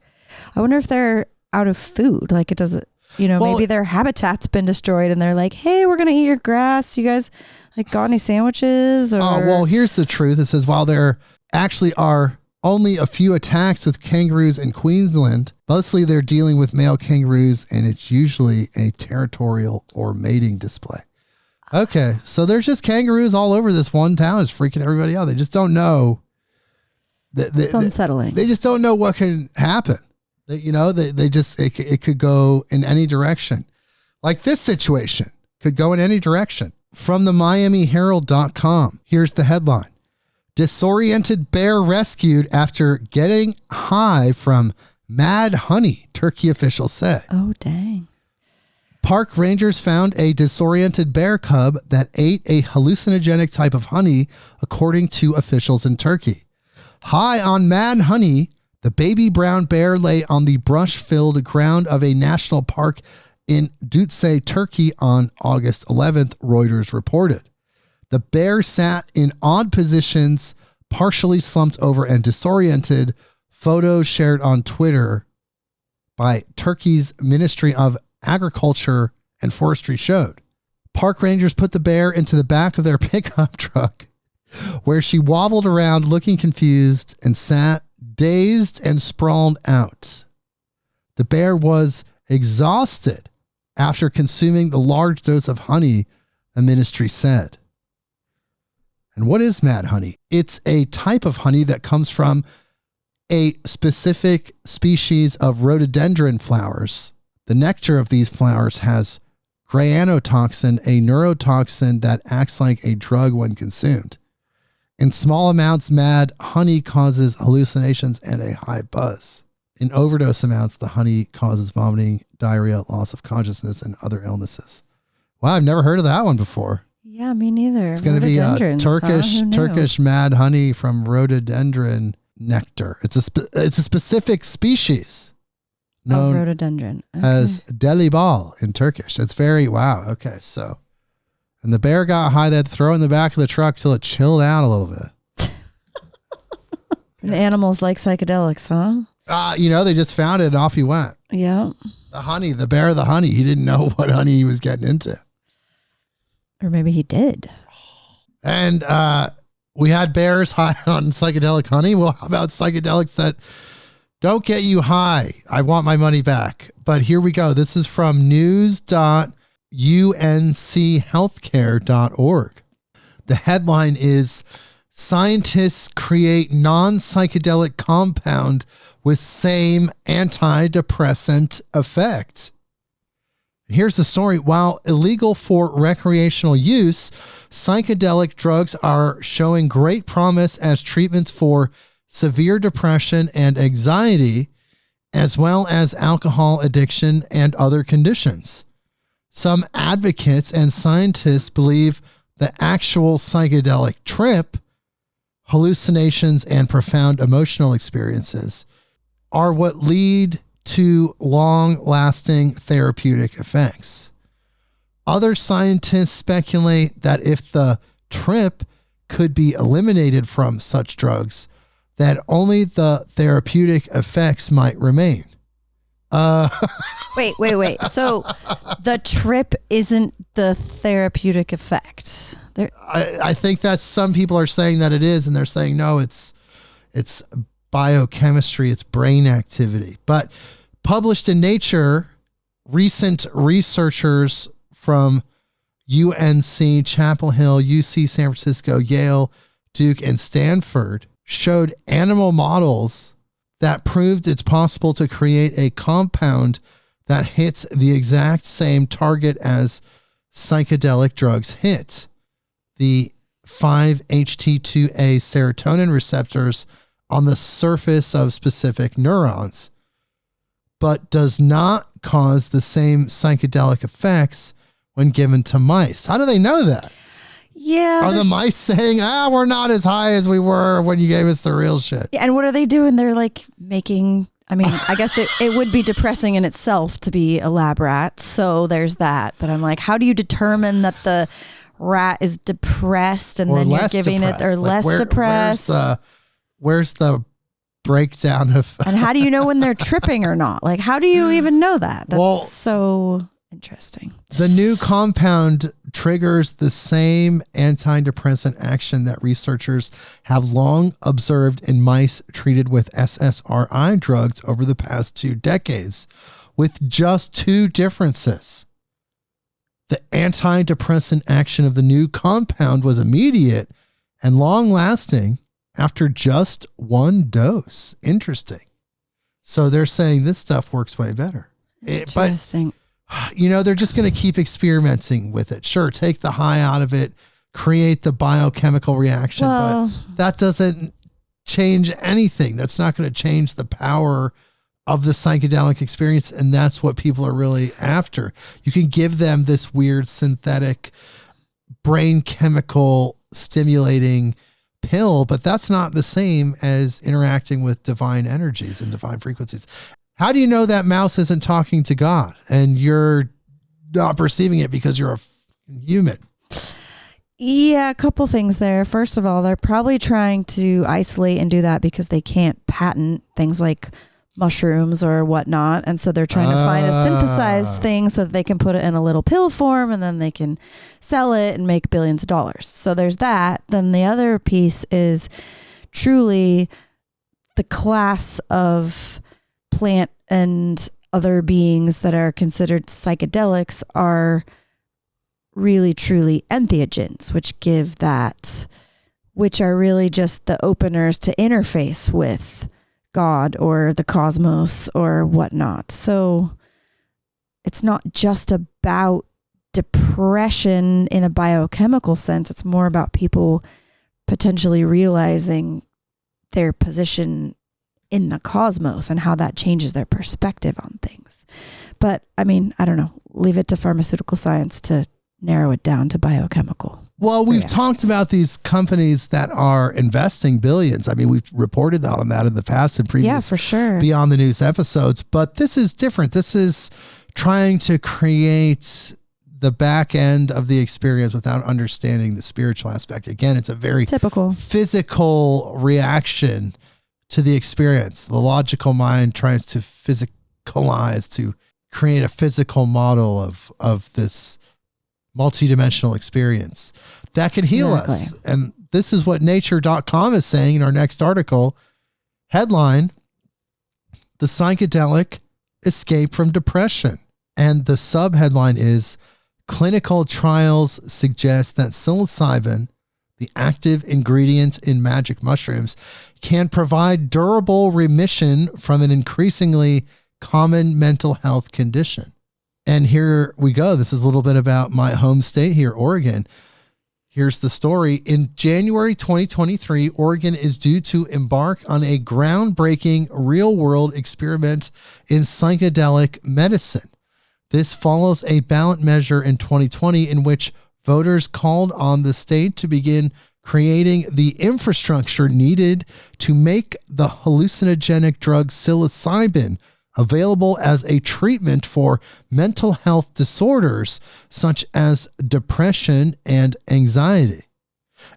I wonder if they're out of food. Like, it doesn't, maybe their habitat's been destroyed and they're like, hey, we're going to eat your grass. You guys got any sandwiches? Or... Oh, well, here's the truth. It says while there actually are only a few attacks with kangaroos in Queensland, mostly they're dealing with male kangaroos, and it's usually a territorial or mating display. Okay, so there's just kangaroos all over this one town. It's freaking everybody out. They just don't know. It's unsettling. They just don't know what can happen. It could go in any direction. Like this situation could go in any direction. From the MiamiHerald.com, here's the headline. Disoriented bear rescued after getting high from mad honey, Turkey officials say. Oh, dang. Park rangers found a disoriented bear cub that ate a hallucinogenic type of honey, according to officials in Turkey. High on mad honey, the baby brown bear lay on the brush-filled ground of a national park in Dutse, Turkey on August 11th, Reuters reported. The bear sat in odd positions, partially slumped over and disoriented, photos shared on Twitter by Turkey's Ministry of Agriculture and Forestry showed. Park rangers put the bear into the back of their pickup truck, where she wobbled around looking confused and sat dazed and sprawled out. The bear was exhausted after consuming the large dose of honey, the ministry said. And what is mad honey? It's a type of honey that comes from a specific species of rhododendron flowers. The nectar of these flowers has granotoxin, a neurotoxin that acts like a drug when consumed. In small amounts, mad honey causes hallucinations and a high buzz. In overdose amounts, the honey causes vomiting, diarrhea, loss of consciousness, and other illnesses. Wow, I've never heard of that one before. Yeah, me neither. It's going to be a Turkish mad honey from rhododendron nectar. It's a specific species known rhododendron as delibal in Turkish. It's very, wow. Okay, so, and the bear got high. They had to throw it in the back of the truck till it chilled out a little bit. And animals like psychedelics, huh? They just found it and off he went. Yeah. The bear of the honey. He didn't know what honey he was getting into. Or maybe he did. And we had bears high on psychedelic honey. Well, how about psychedelics that don't get you high? I want my money back. But here we go. This is from news.unchealthcare.org. The headline is, scientists create non-psychedelic compound with same antidepressant effect. Here's the story. While illegal for recreational use, psychedelic drugs are showing great promise as treatments for severe depression and anxiety, as well as alcohol addiction and other conditions. Some advocates and scientists believe the actual psychedelic trip, hallucinations, and profound emotional experiences are what lead to long-lasting therapeutic effects. Other scientists speculate that if the trip could be eliminated from such drugs, that only the therapeutic effects might remain. Wait. So the trip isn't the therapeutic effect. I think that some people are saying that it is, and they're saying, no, it's biochemistry, it's brain activity. But published in Nature, recent researchers from UNC, Chapel Hill, UC San Francisco, Yale, Duke, and Stanford showed animal models that proved it's possible to create a compound that hits the exact same target as psychedelic drugs hit. The 5-HT2A serotonin receptors on the surface of specific neurons, but does not cause the same psychedelic effects when given to mice. How do they know that? Yeah. Are the mice saying, we're not as high as we were when you gave us the real shit? And what are they doing? They're like making, I guess it would be depressing in itself to be a lab rat. So there's that. But I'm like, how do you determine that the rat is depressed and then you're giving it, or less depressed? Where's the breakdown of and how do you know when they're tripping or not? Like, how do you even know that? That's so interesting. The new compound triggers the same antidepressant action that researchers have long observed in mice treated with SSRI drugs over the past 2 decades, with just 2 differences. The antidepressant action of the new compound was immediate and long-lasting after just 1 dose. Interesting. So they're saying this stuff works way better. Interesting. But, they're just going to keep experimenting with it. Sure, take the high out of it, create the biochemical reaction, but that doesn't change anything. That's not going to change the power of the psychedelic experience, and that's what people are really after. You can give them this weird synthetic brain chemical stimulating pill, but that's not the same as interacting with divine energies and divine frequencies. How do you know that mouse isn't talking to God and you're not perceiving it because you're a human? Yeah, a couple things there. First of all, they're probably trying to isolate and do that because they can't patent things like mushrooms or whatnot. And so they're trying to find a synthesized thing so that they can put it in a little pill form and then they can sell it and make billions of dollars. So there's that. Then the other piece is truly the class of plant and other beings that are considered psychedelics are really truly entheogens, which are really just the openers to interface with God or the cosmos or whatnot. So it's not just about depression in a biochemical sense. It's more about people potentially realizing their position in the cosmos and how that changes their perspective on things. But I don't know, leave it to pharmaceutical science to narrow it down to biochemical. Well, we've talked about these companies that are investing billions. We've reported on that in the past and previous for sure. Beyond the News episodes, but this is different. This is trying to create the back end of the experience without understanding the spiritual aspect. Again, it's a very typical physical reaction to the experience. The logical mind tries to physicalize, to create a physical model of this multidimensional experience that can heal us. And this is what nature.com is saying in our next article. Headline: The Psychedelic Escape from Depression. And the subheadline is: Clinical trials suggest that psilocybin, the active ingredient in magic mushrooms, can provide durable remission from an increasingly common mental health condition. And here we go. This is a little bit about my home state here, Oregon. Here's the story. In January 2023, Oregon is due to embark on a groundbreaking real-world experiment in psychedelic medicine. This follows a ballot measure in 2020 in which voters called on the state to begin creating the infrastructure needed to make the hallucinogenic drug psilocybin available as a treatment for mental health disorders such as depression and anxiety.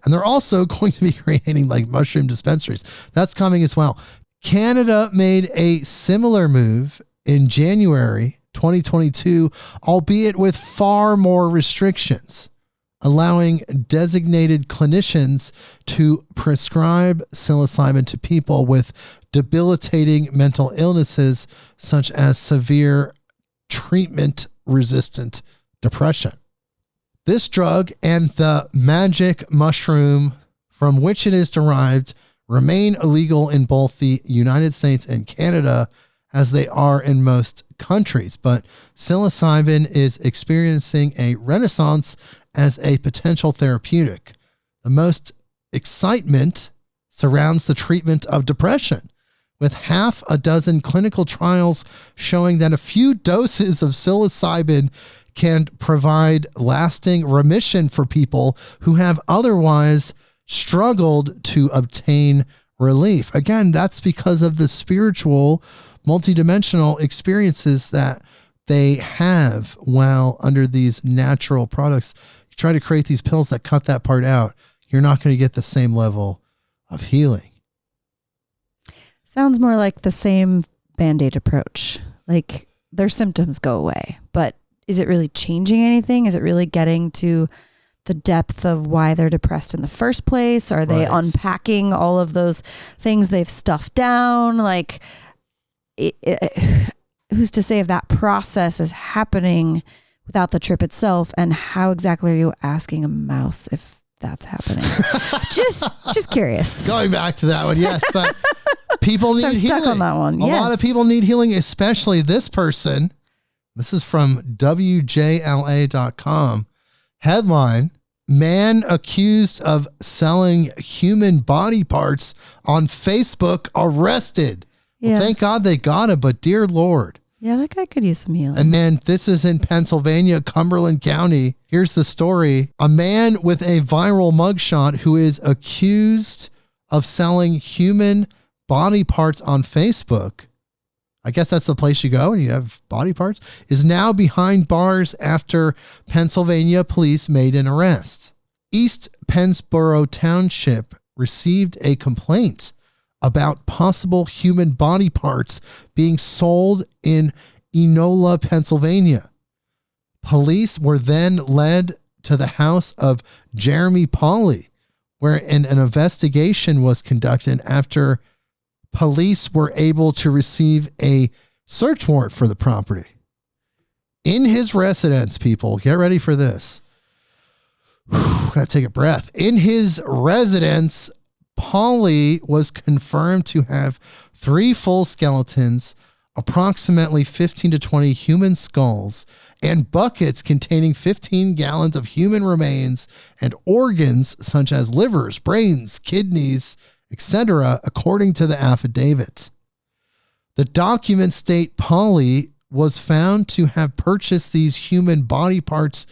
And they're also going to be creating like mushroom dispensaries. That's coming as well. Canada made a similar move in January 2022, albeit with far more restrictions, allowing designated clinicians to prescribe psilocybin to people with debilitating mental illnesses such as severe treatment-resistant depression. This drug and the magic mushroom from which it is derived remain illegal in both the United States and Canada, as they are in most countries. But psilocybin is experiencing a renaissance as a potential therapeutic. The most excitement surrounds the treatment of depression, with half a dozen clinical trials showing that a few doses of psilocybin can provide lasting remission for people who have otherwise struggled to obtain relief. Again, that's because of the spiritual, multidimensional experiences that they have while under these natural products. You try to create these pills that cut that part out, you're not going to get the same level of healing. Sounds more like the same Band-Aid approach. Like their symptoms go away, but is it really changing anything? Is it really getting to the depth of why they're depressed in the first place? Are they unpacking all of those things they've stuffed down? Like, who's to say if that process is happening without the trip itself? And how exactly are you asking a mouse if that's happening? just curious. Going back to that one, yes, but people need healing. Stuck on that one. A lot of people need healing, especially this person. This is from WJLA.com. Headline: Man accused of selling human body parts on Facebook arrested. Yeah. Well, thank God they got him, but dear Lord. Yeah, that guy could use some healing. And then this is in Pennsylvania, Cumberland County. Here's the story. A man with a viral mugshot who is accused of selling human body parts on Facebook, I guess that's the place you go and you have body parts, is now behind bars after Pennsylvania police made an arrest. East Pennsboro Township received a complaint about possible human body parts being sold in Enola, Pennsylvania. Police were then led to the house of Jeremy Pauley, where an investigation was conducted after police were able to receive a search warrant for the property. In his residence, people, get ready for this. Gotta take a breath. In his residence, Pauley was confirmed to have 3 full skeletons, approximately 15 to 20 human skulls, and buckets containing 15 gallons of human remains and organs such as livers, brains, kidneys, etc., according to the affidavit. The documents state Pauley was found to have purchased these human body parts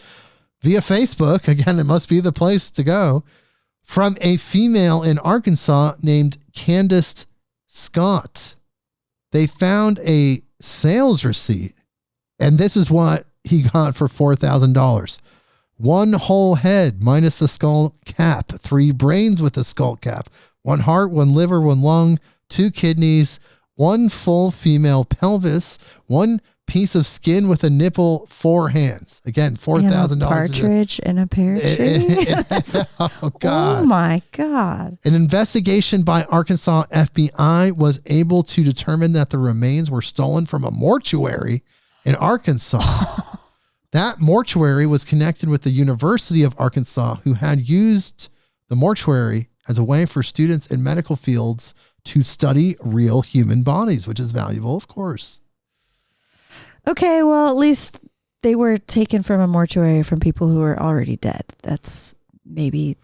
via Facebook. Again, it must be the place to go. From a female in Arkansas named Candace Scott. They found a sales receipt, and this is what he got for $4,000. 1 whole head minus the skull cap, 3 brains with the skull cap, 1 heart, 1 liver, 1 lung, 2 kidneys, 1 full female pelvis, 1 piece of skin with a nipple, 4 hands. Again, $4,000. Partridge in a pear tree. Oh, God. Oh, my God. An investigation by Arkansas FBI was able to determine that the remains were stolen from a mortuary in Arkansas. That mortuary was connected with the University of Arkansas, who had used the mortuary as a way for students in medical fields to study real human bodies, which is valuable, of course. Okay, well, at least they were taken from a mortuary from people who were already dead. That's maybe,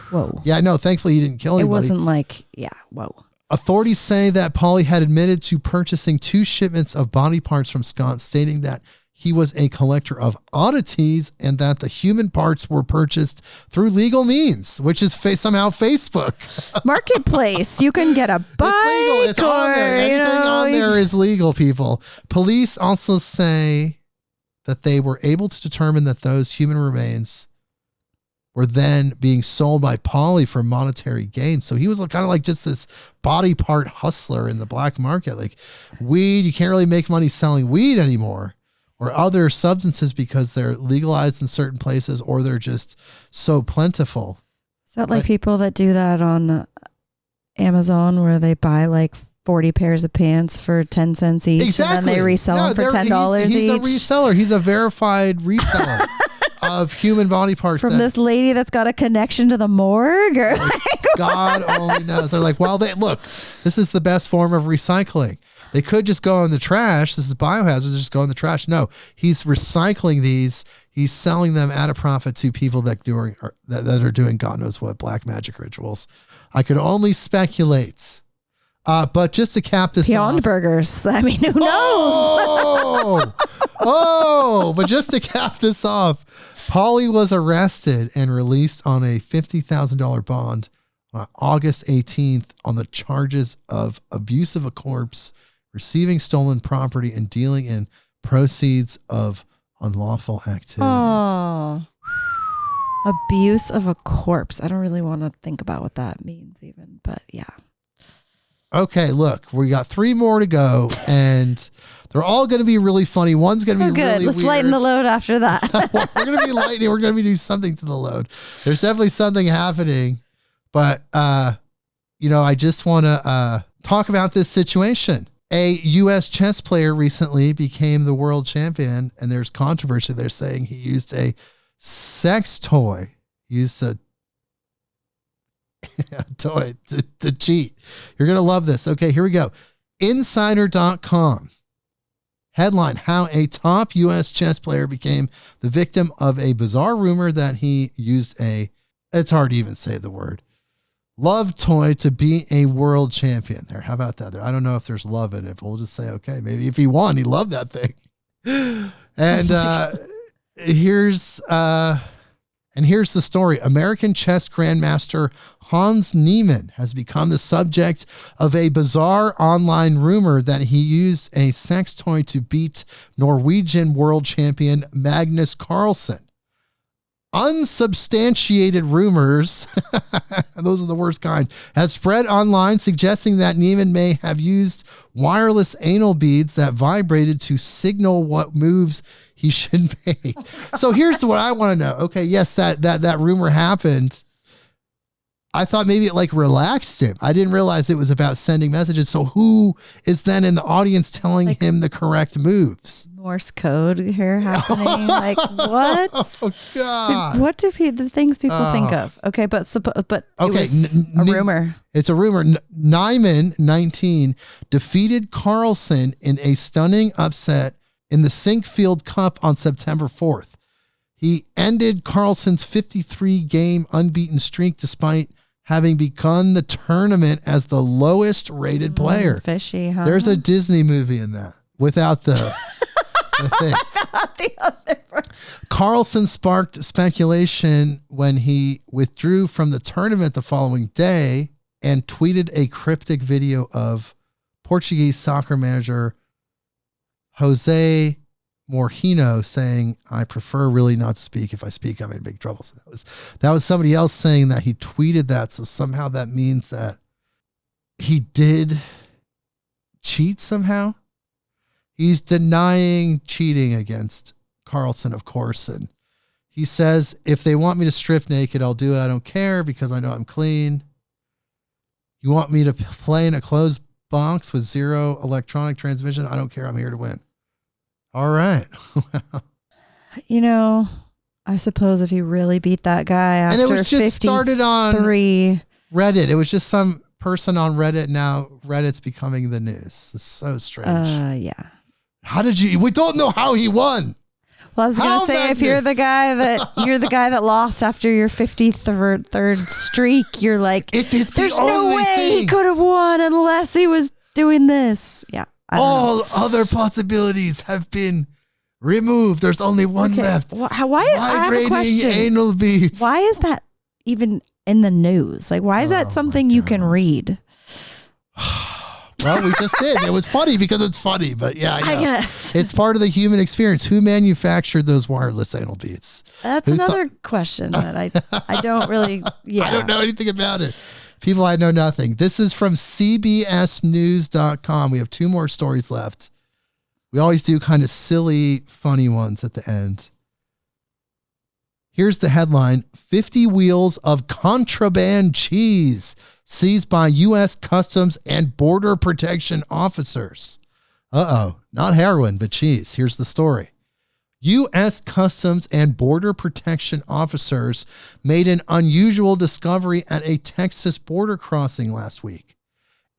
whoa. Yeah, no, thankfully he didn't kill anybody. It wasn't like, yeah, whoa. Authorities say that Pauly had admitted to purchasing 2 shipments of body parts from Scott, stating that he was a collector of oddities and that the human parts were purchased through legal means, which is somehow Facebook. Marketplace. You can get a bike. It's legal. It's on there. Anything on there is legal, people. Police also say that they were able to determine that those human remains were then being sold by Pauly for monetary gain. So he was kind of like just this body part hustler in the black market. Like weed, you can't really make money selling weed anymore, or other substances because they're legalized in certain places or they're just so plentiful. Is that like people that do that on Amazon where they buy like 40 pairs of pants for 10 cents each exactly. and then they resell them for $10 each? He's a reseller. He's a verified reseller of human body parts. From this lady that's got a connection to the morgue? Or God only knows. They're like, well, look, this is the best form of recycling. They could just go in the trash. This is biohazards. Just go in the trash. No, he's recycling these. He's selling them at a profit to people that are doing God knows what black magic rituals. I could only speculate. But just to cap this Beyond off, burgers. I mean, who knows? But just to cap this off, Pauly was arrested and released on a $50,000 bond on August 18th on the charges of abuse of a corpse, receiving stolen property, and dealing in proceeds of unlawful activities. Oh, abuse of a corpse. I don't really want to think about what that means even, but yeah. Okay, look, we got 3 more to go, and they're all going to be really funny. One's going to be really Let's weird. lighten the load after that. We're going to be lightening. We're going to be doing something to the load. There's definitely something happening, but I just want to talk about this situation. A U.S. chess player recently became the world champion, and there's controversy. They're saying he used a sex toy, toy to cheat. You're going to love this. Okay, here we go. Insider.com. Headline, how a top U.S. chess player became the victim of a bizarre rumor that he used it's hard to even say the word, love toy to be a world champion. There, how about that? I don't know if there's love in it, but we'll just say, okay, maybe if he won, he loved that thing. And here's the story. American chess grandmaster Hans Niemann has become the subject of a bizarre online rumor that he used a sex toy to beat Norwegian world champion Magnus Carlsen. Unsubstantiated rumors, those are the worst kind, has spread online suggesting that Niemann may have used wireless anal beads that vibrated to signal what moves he should make. So here's what I want to know. Okay, yes, that rumor happened. I thought maybe it relaxed him. I didn't realize it was about sending messages. So who is then in the audience telling him the correct moves? Morse code here happening. What? Oh God! What do the things people think of? Okay, but okay, it was a rumor. It's a rumor. Niemann, 19, defeated Carlsen in a stunning upset in the Sinkfield Cup on September 4th. He ended Carlsen's 53-game unbeaten streak despite having begun the tournament as the lowest rated player. Fishy, huh? There's a Disney movie in that without the thing. The other part. Carlsen sparked speculation when he withdrew from the tournament the following day and tweeted a cryptic video of Portuguese soccer manager Jose Mourinho saying, "I prefer really not to speak. If I speak, I'm in big trouble." So that was somebody else saying that he tweeted that. So somehow that means that he did cheat somehow. He's denying cheating against Carlsen, of course. And he says, if they want me to strip naked, I'll do it. I don't care because I know I'm clean. You want me to play in a closed box with zero electronic transmission? I don't care. I'm here to win. All right. I suppose if you really beat that guy after and it was just started on Reddit. It was just some person on Reddit. Now Reddit's becoming the news. It's so strange. Yeah. How did we don't know how he won. Well, I was going to say, if you're the guy that lost after your 53rd streak, you're like, there's no way he could have won unless he was doing this. Yeah. All other possibilities have been removed. There's only one left. Why? I have a question. Anal beads. Why is that even in the news? Like, why is that something you can read? Well, we just did. It was funny because it's funny, but yeah, I guess it's part of the human experience. Who manufactured those wireless anal beads? That's another question that I don't really. Yeah, I don't know anything about it. People, I know nothing. This is from CBSNews.com. We have 2 more stories left. We always do kind of silly, funny ones at the end. Here's the headline: 50 wheels of contraband cheese seized by U.S. Customs and Border Protection officers. Not heroin, but cheese. Here's the story. U.S. Customs and Border Protection officers made an unusual discovery at a Texas border crossing last week.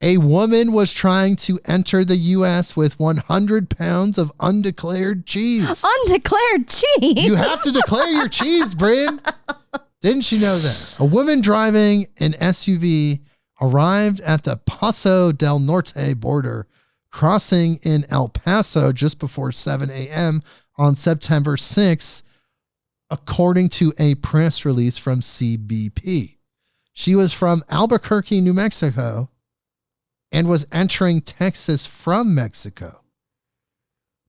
A woman was trying to enter the U.S. with 100 pounds of undeclared cheese. Undeclared cheese? You have to declare your cheese, Brynn. Didn't you know that? A woman driving an SUV arrived at the Paso del Norte border crossing in El Paso just before 7 a.m. on September 6th, according to a press release from CBP. She was from Albuquerque, New Mexico, and was entering Texas from Mexico.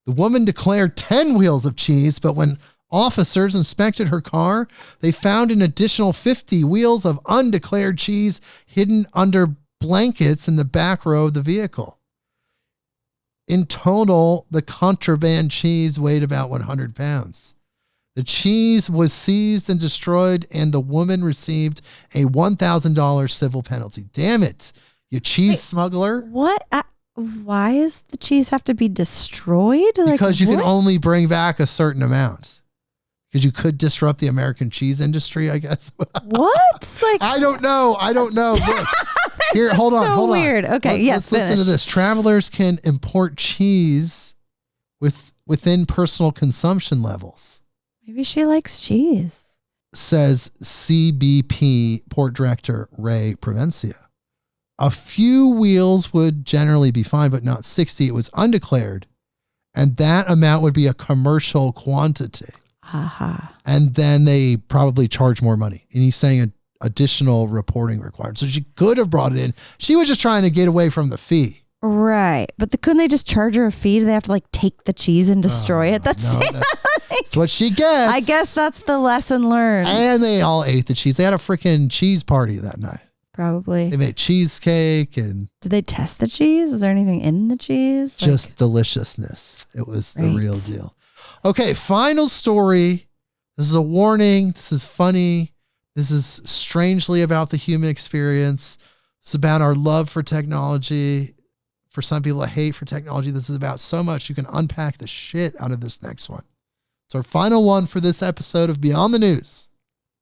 The woman declared 10 wheels of cheese, but when officers inspected her car, they found an additional 50 wheels of undeclared cheese hidden under blankets in the back row of the vehicle. In total, the contraband cheese weighed about 100 pounds. The cheese was seized and destroyed, and the woman received a $1,000 civil penalty. Damn it, you cheese smuggler. What? Why does the cheese have to be destroyed? Because you can only bring back a certain amount. Because you could disrupt the American cheese industry, I guess. What? I don't know. Look, here, hold on. So weird. Okay, let's listen to this. Travelers can import cheese within personal consumption levels. Maybe she likes cheese, says CBP Port Director Ray Provencia. A few wheels would generally be fine, but not 60. It was undeclared, and that amount would be a commercial quantity. And then they probably charge more money. And he's saying an additional reporting required. So she could have brought it in. She was just trying to get away from the fee. Right. But couldn't they just charge her a fee? Do they have to take the cheese and destroy it? That's what she gets. I guess that's the lesson learned. And they all ate the cheese. They had a freaking cheese party that night. Probably. They made cheesecake and... Did they test the cheese? Was there anything in the cheese? Just deliciousness. It was the real deal. Okay, final story. This is a warning. This is funny. This is strangely about the human experience. It's about our love for technology. For some people, a hate for technology. This is about so much. You can unpack the shit out of this next one. It's our final one for this episode of Beyond the News.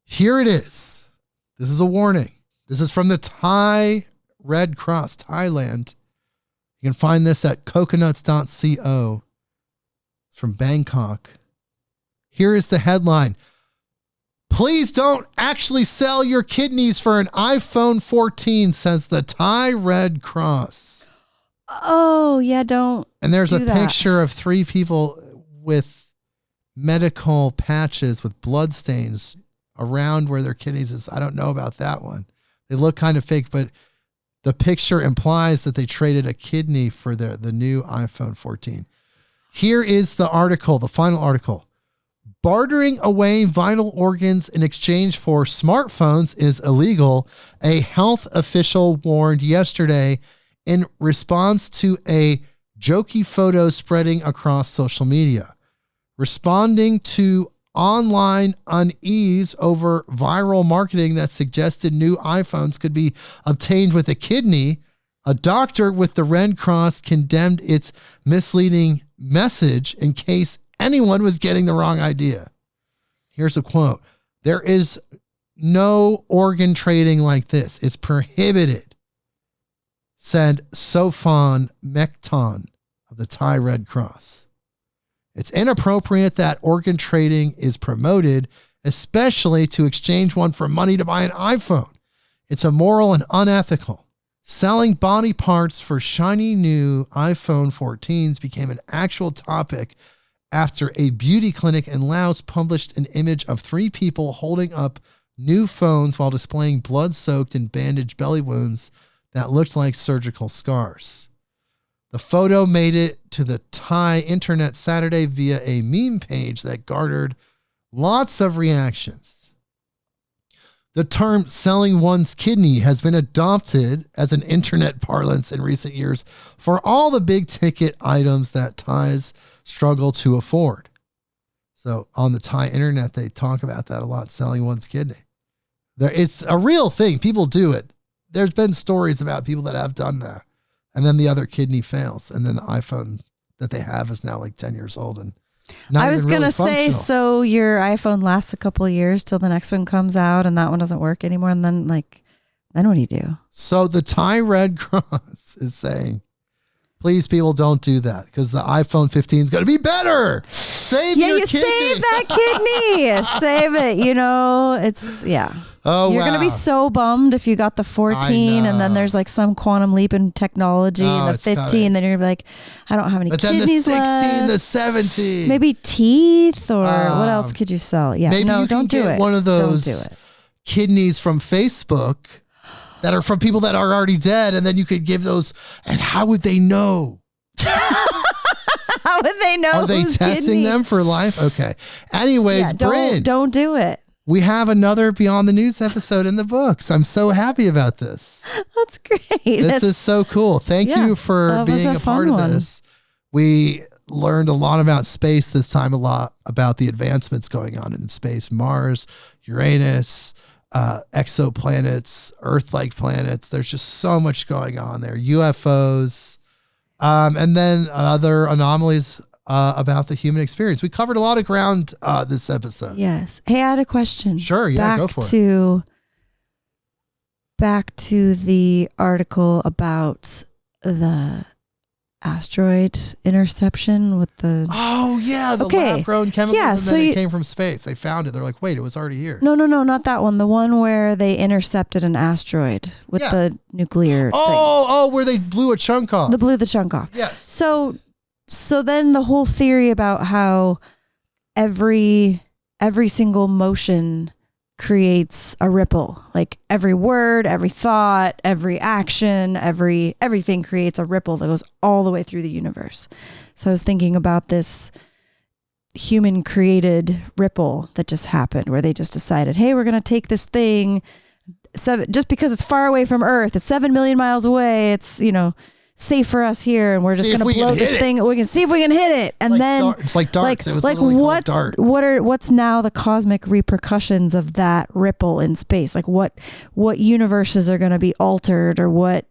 Here it is. This is a warning. This is from the Thai Red Cross, Thailand. You can find this at coconuts.co. It's from Bangkok. Here is the headline. Please don't actually sell your kidneys for an iPhone 14, says the Thai Red Cross. Oh, yeah, don't. And there's a picture of 3 people with medical patches with blood stains around where their kidneys is. I don't know about that one. They look kind of fake, but the picture implies that they traded a kidney for the new iPhone 14. Here is the article, the final article. Bartering away vital organs in exchange for smartphones is illegal, a health official warned yesterday in response to a jokey photo spreading across social media. Responding to online unease over viral marketing that suggested new iPhones could be obtained with a kidney, a doctor with the Red Cross condemned its misleading message in case anyone was getting the wrong idea. Here's a quote. There is no organ trading like this. It's prohibited, said Sophan Mekton of the Thai Red Cross. It's inappropriate that organ trading is promoted, especially to exchange one for money to buy an iPhone. It's immoral and unethical. Selling body parts for shiny new iPhone 14s became an actual topic after a beauty clinic in Laos published an image of 3 people holding up new phones while displaying blood-soaked and bandaged belly wounds that looked like surgical scars. The photo made it to the Thai internet Saturday via a meme page that garnered lots of reactions. The term selling one's kidney has been adopted as an internet parlance in recent years for all the big ticket items that Thais struggle to afford. So on the Thai internet, they talk about that a lot, selling one's kidney. It's a real thing. People do it. There's been stories about people that have done that. And then the other kidney fails. And then the iPhone that they have is now like 10 years old. And I was going to say, so your iPhone lasts a couple of years till the next one comes out and that one doesn't work anymore. And then then what do you do? So the Thai Red Cross is saying, please, people, don't do that because the iPhone 15 is going to be better. Save your kidney. Save that kidney. Save it. It's, yeah. Oh, You're going to be so bummed if you got the 14 and then there's like some quantum leap in technology, the 15, then you're going to be like, I don't have any kidneys left. But then the 16, the 17. Maybe teeth or what else could you sell? Yeah, maybe you don't do it. One of those kidneys from Facebook that are from people that are already dead, and then you could give those. And how would they know? How would they know? Are they testing them for life? Okay. Anyways, Brynn, don't do it. We have another Beyond the News episode in the books. I'm so happy about this. That's great. This is so cool. Thank you for being a part of this. We learned a lot about space this time, a lot about the advancements going on in space, Mars, Uranus, exoplanets, Earth-like planets. There's just so much going on there. UFOs, and then other anomalies about the human experience. We covered a lot of ground this episode. Yes. Hey, I had a question. Sure. Yeah, go for it. Back to the article about the asteroid interception with the lab-grown chemicals, and then it came from space. They found it. They're like, wait, it was already here. No, not that one. The one where they intercepted an asteroid with the nuclear thing. Where they blew a chunk off. They blew the chunk off. Yes. So then the whole theory about how every single motion creates a ripple, like every word, every thought, every action, everything creates a ripple that goes all the way through the universe. So I was thinking about this human created ripple that just happened where they just decided, hey, we're going to take this thing just because it's far away from Earth. It's 7 million miles away. It's, safe for us here, and we're just going to blow this thing. We can see if we can hit it, and then it's like darts. It was dart. What's now the cosmic repercussions of that ripple in space? Like what universes are going to be altered, or what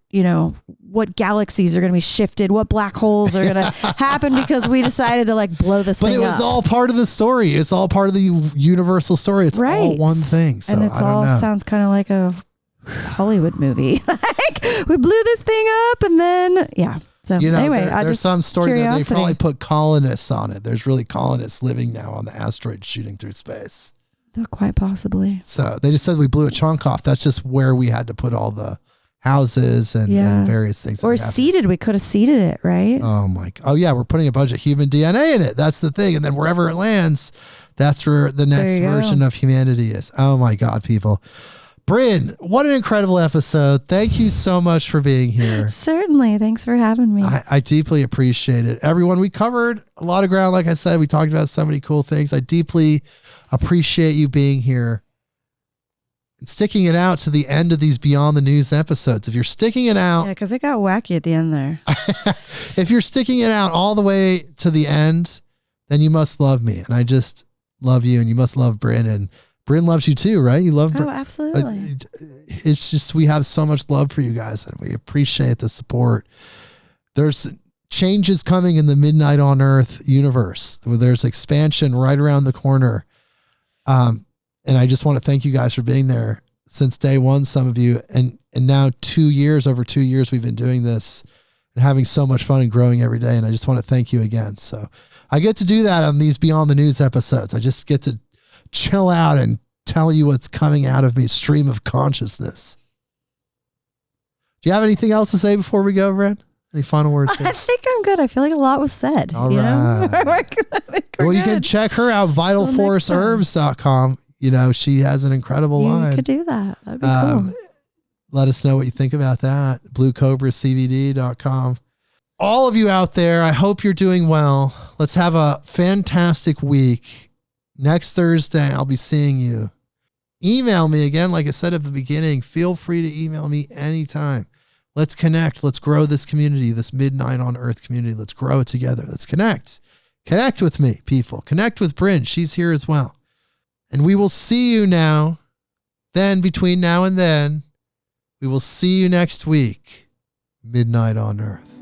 galaxies are going to be shifted? What black holes are going to happen because we decided to blow this thing up? But it was all part of the story. It's all part of the universal story. It's all one thing. So and it's all sounds kind of like a Hollywood movie. We blew this thing up, and then So anyway, there's some story that they probably put colonists on it. There's really colonists living now on the asteroid shooting through space. Quite possibly. So they just said we blew a chunk off. That's just where we had to put all the houses and various things. Or seeded. We could have seeded it, right? Oh yeah, we're putting a bunch of human DNA in it. That's the thing. And then wherever it lands, that's where the next version of humanity is. Oh my God, people. Brynn, what an incredible episode. Thank you so much for being here. Certainly. Thanks for having me. I deeply appreciate it. Everyone, we covered a lot of ground. Like I said, we talked about so many cool things. I deeply appreciate you being here and sticking it out to the end of these Beyond the News episodes. If you're sticking it out. Yeah, because it got wacky at the end there. If you're sticking it out all the way to the end, then you must love me. And I just love you, and you must love Brynn. And Brynn loves you too, right? You love Brynn. Oh, absolutely. It's just, we have so much love for you guys, and we appreciate the support. There's changes coming in the Midnight on Earth universe, where there's expansion right around the corner. And I just want to thank you guys for being there since day one, some of you, and now over 2 years, we've been doing this and having so much fun and growing every day. And I just want to thank you again. So I get to do that on these Beyond the News episodes. I just get to chill out and tell you what's coming out of me, stream of consciousness. Do you have anything else to say before we go, Brynn? Any final words? I think I'm good. I feel like a lot was said. All you right. Know? Well, you can check her out, vitalforestherbs.com. You know, she has an incredible line. You could do that. That'd be cool. Let us know what you think about that. BlueCobraCBD.com. All of you out there, I hope you're doing well. Let's have a fantastic week. Next Thursday, I'll be seeing you. Email me again, like I said at the beginning. Feel free to email me anytime. Let's connect. Let's grow this community, this Midnight on Earth community. Let's grow it together. Let's connect. Connect with me, people. Connect with Brynn. She's here as well. And we will see you now. Then, between now and then, we will see you next week. Midnight on Earth.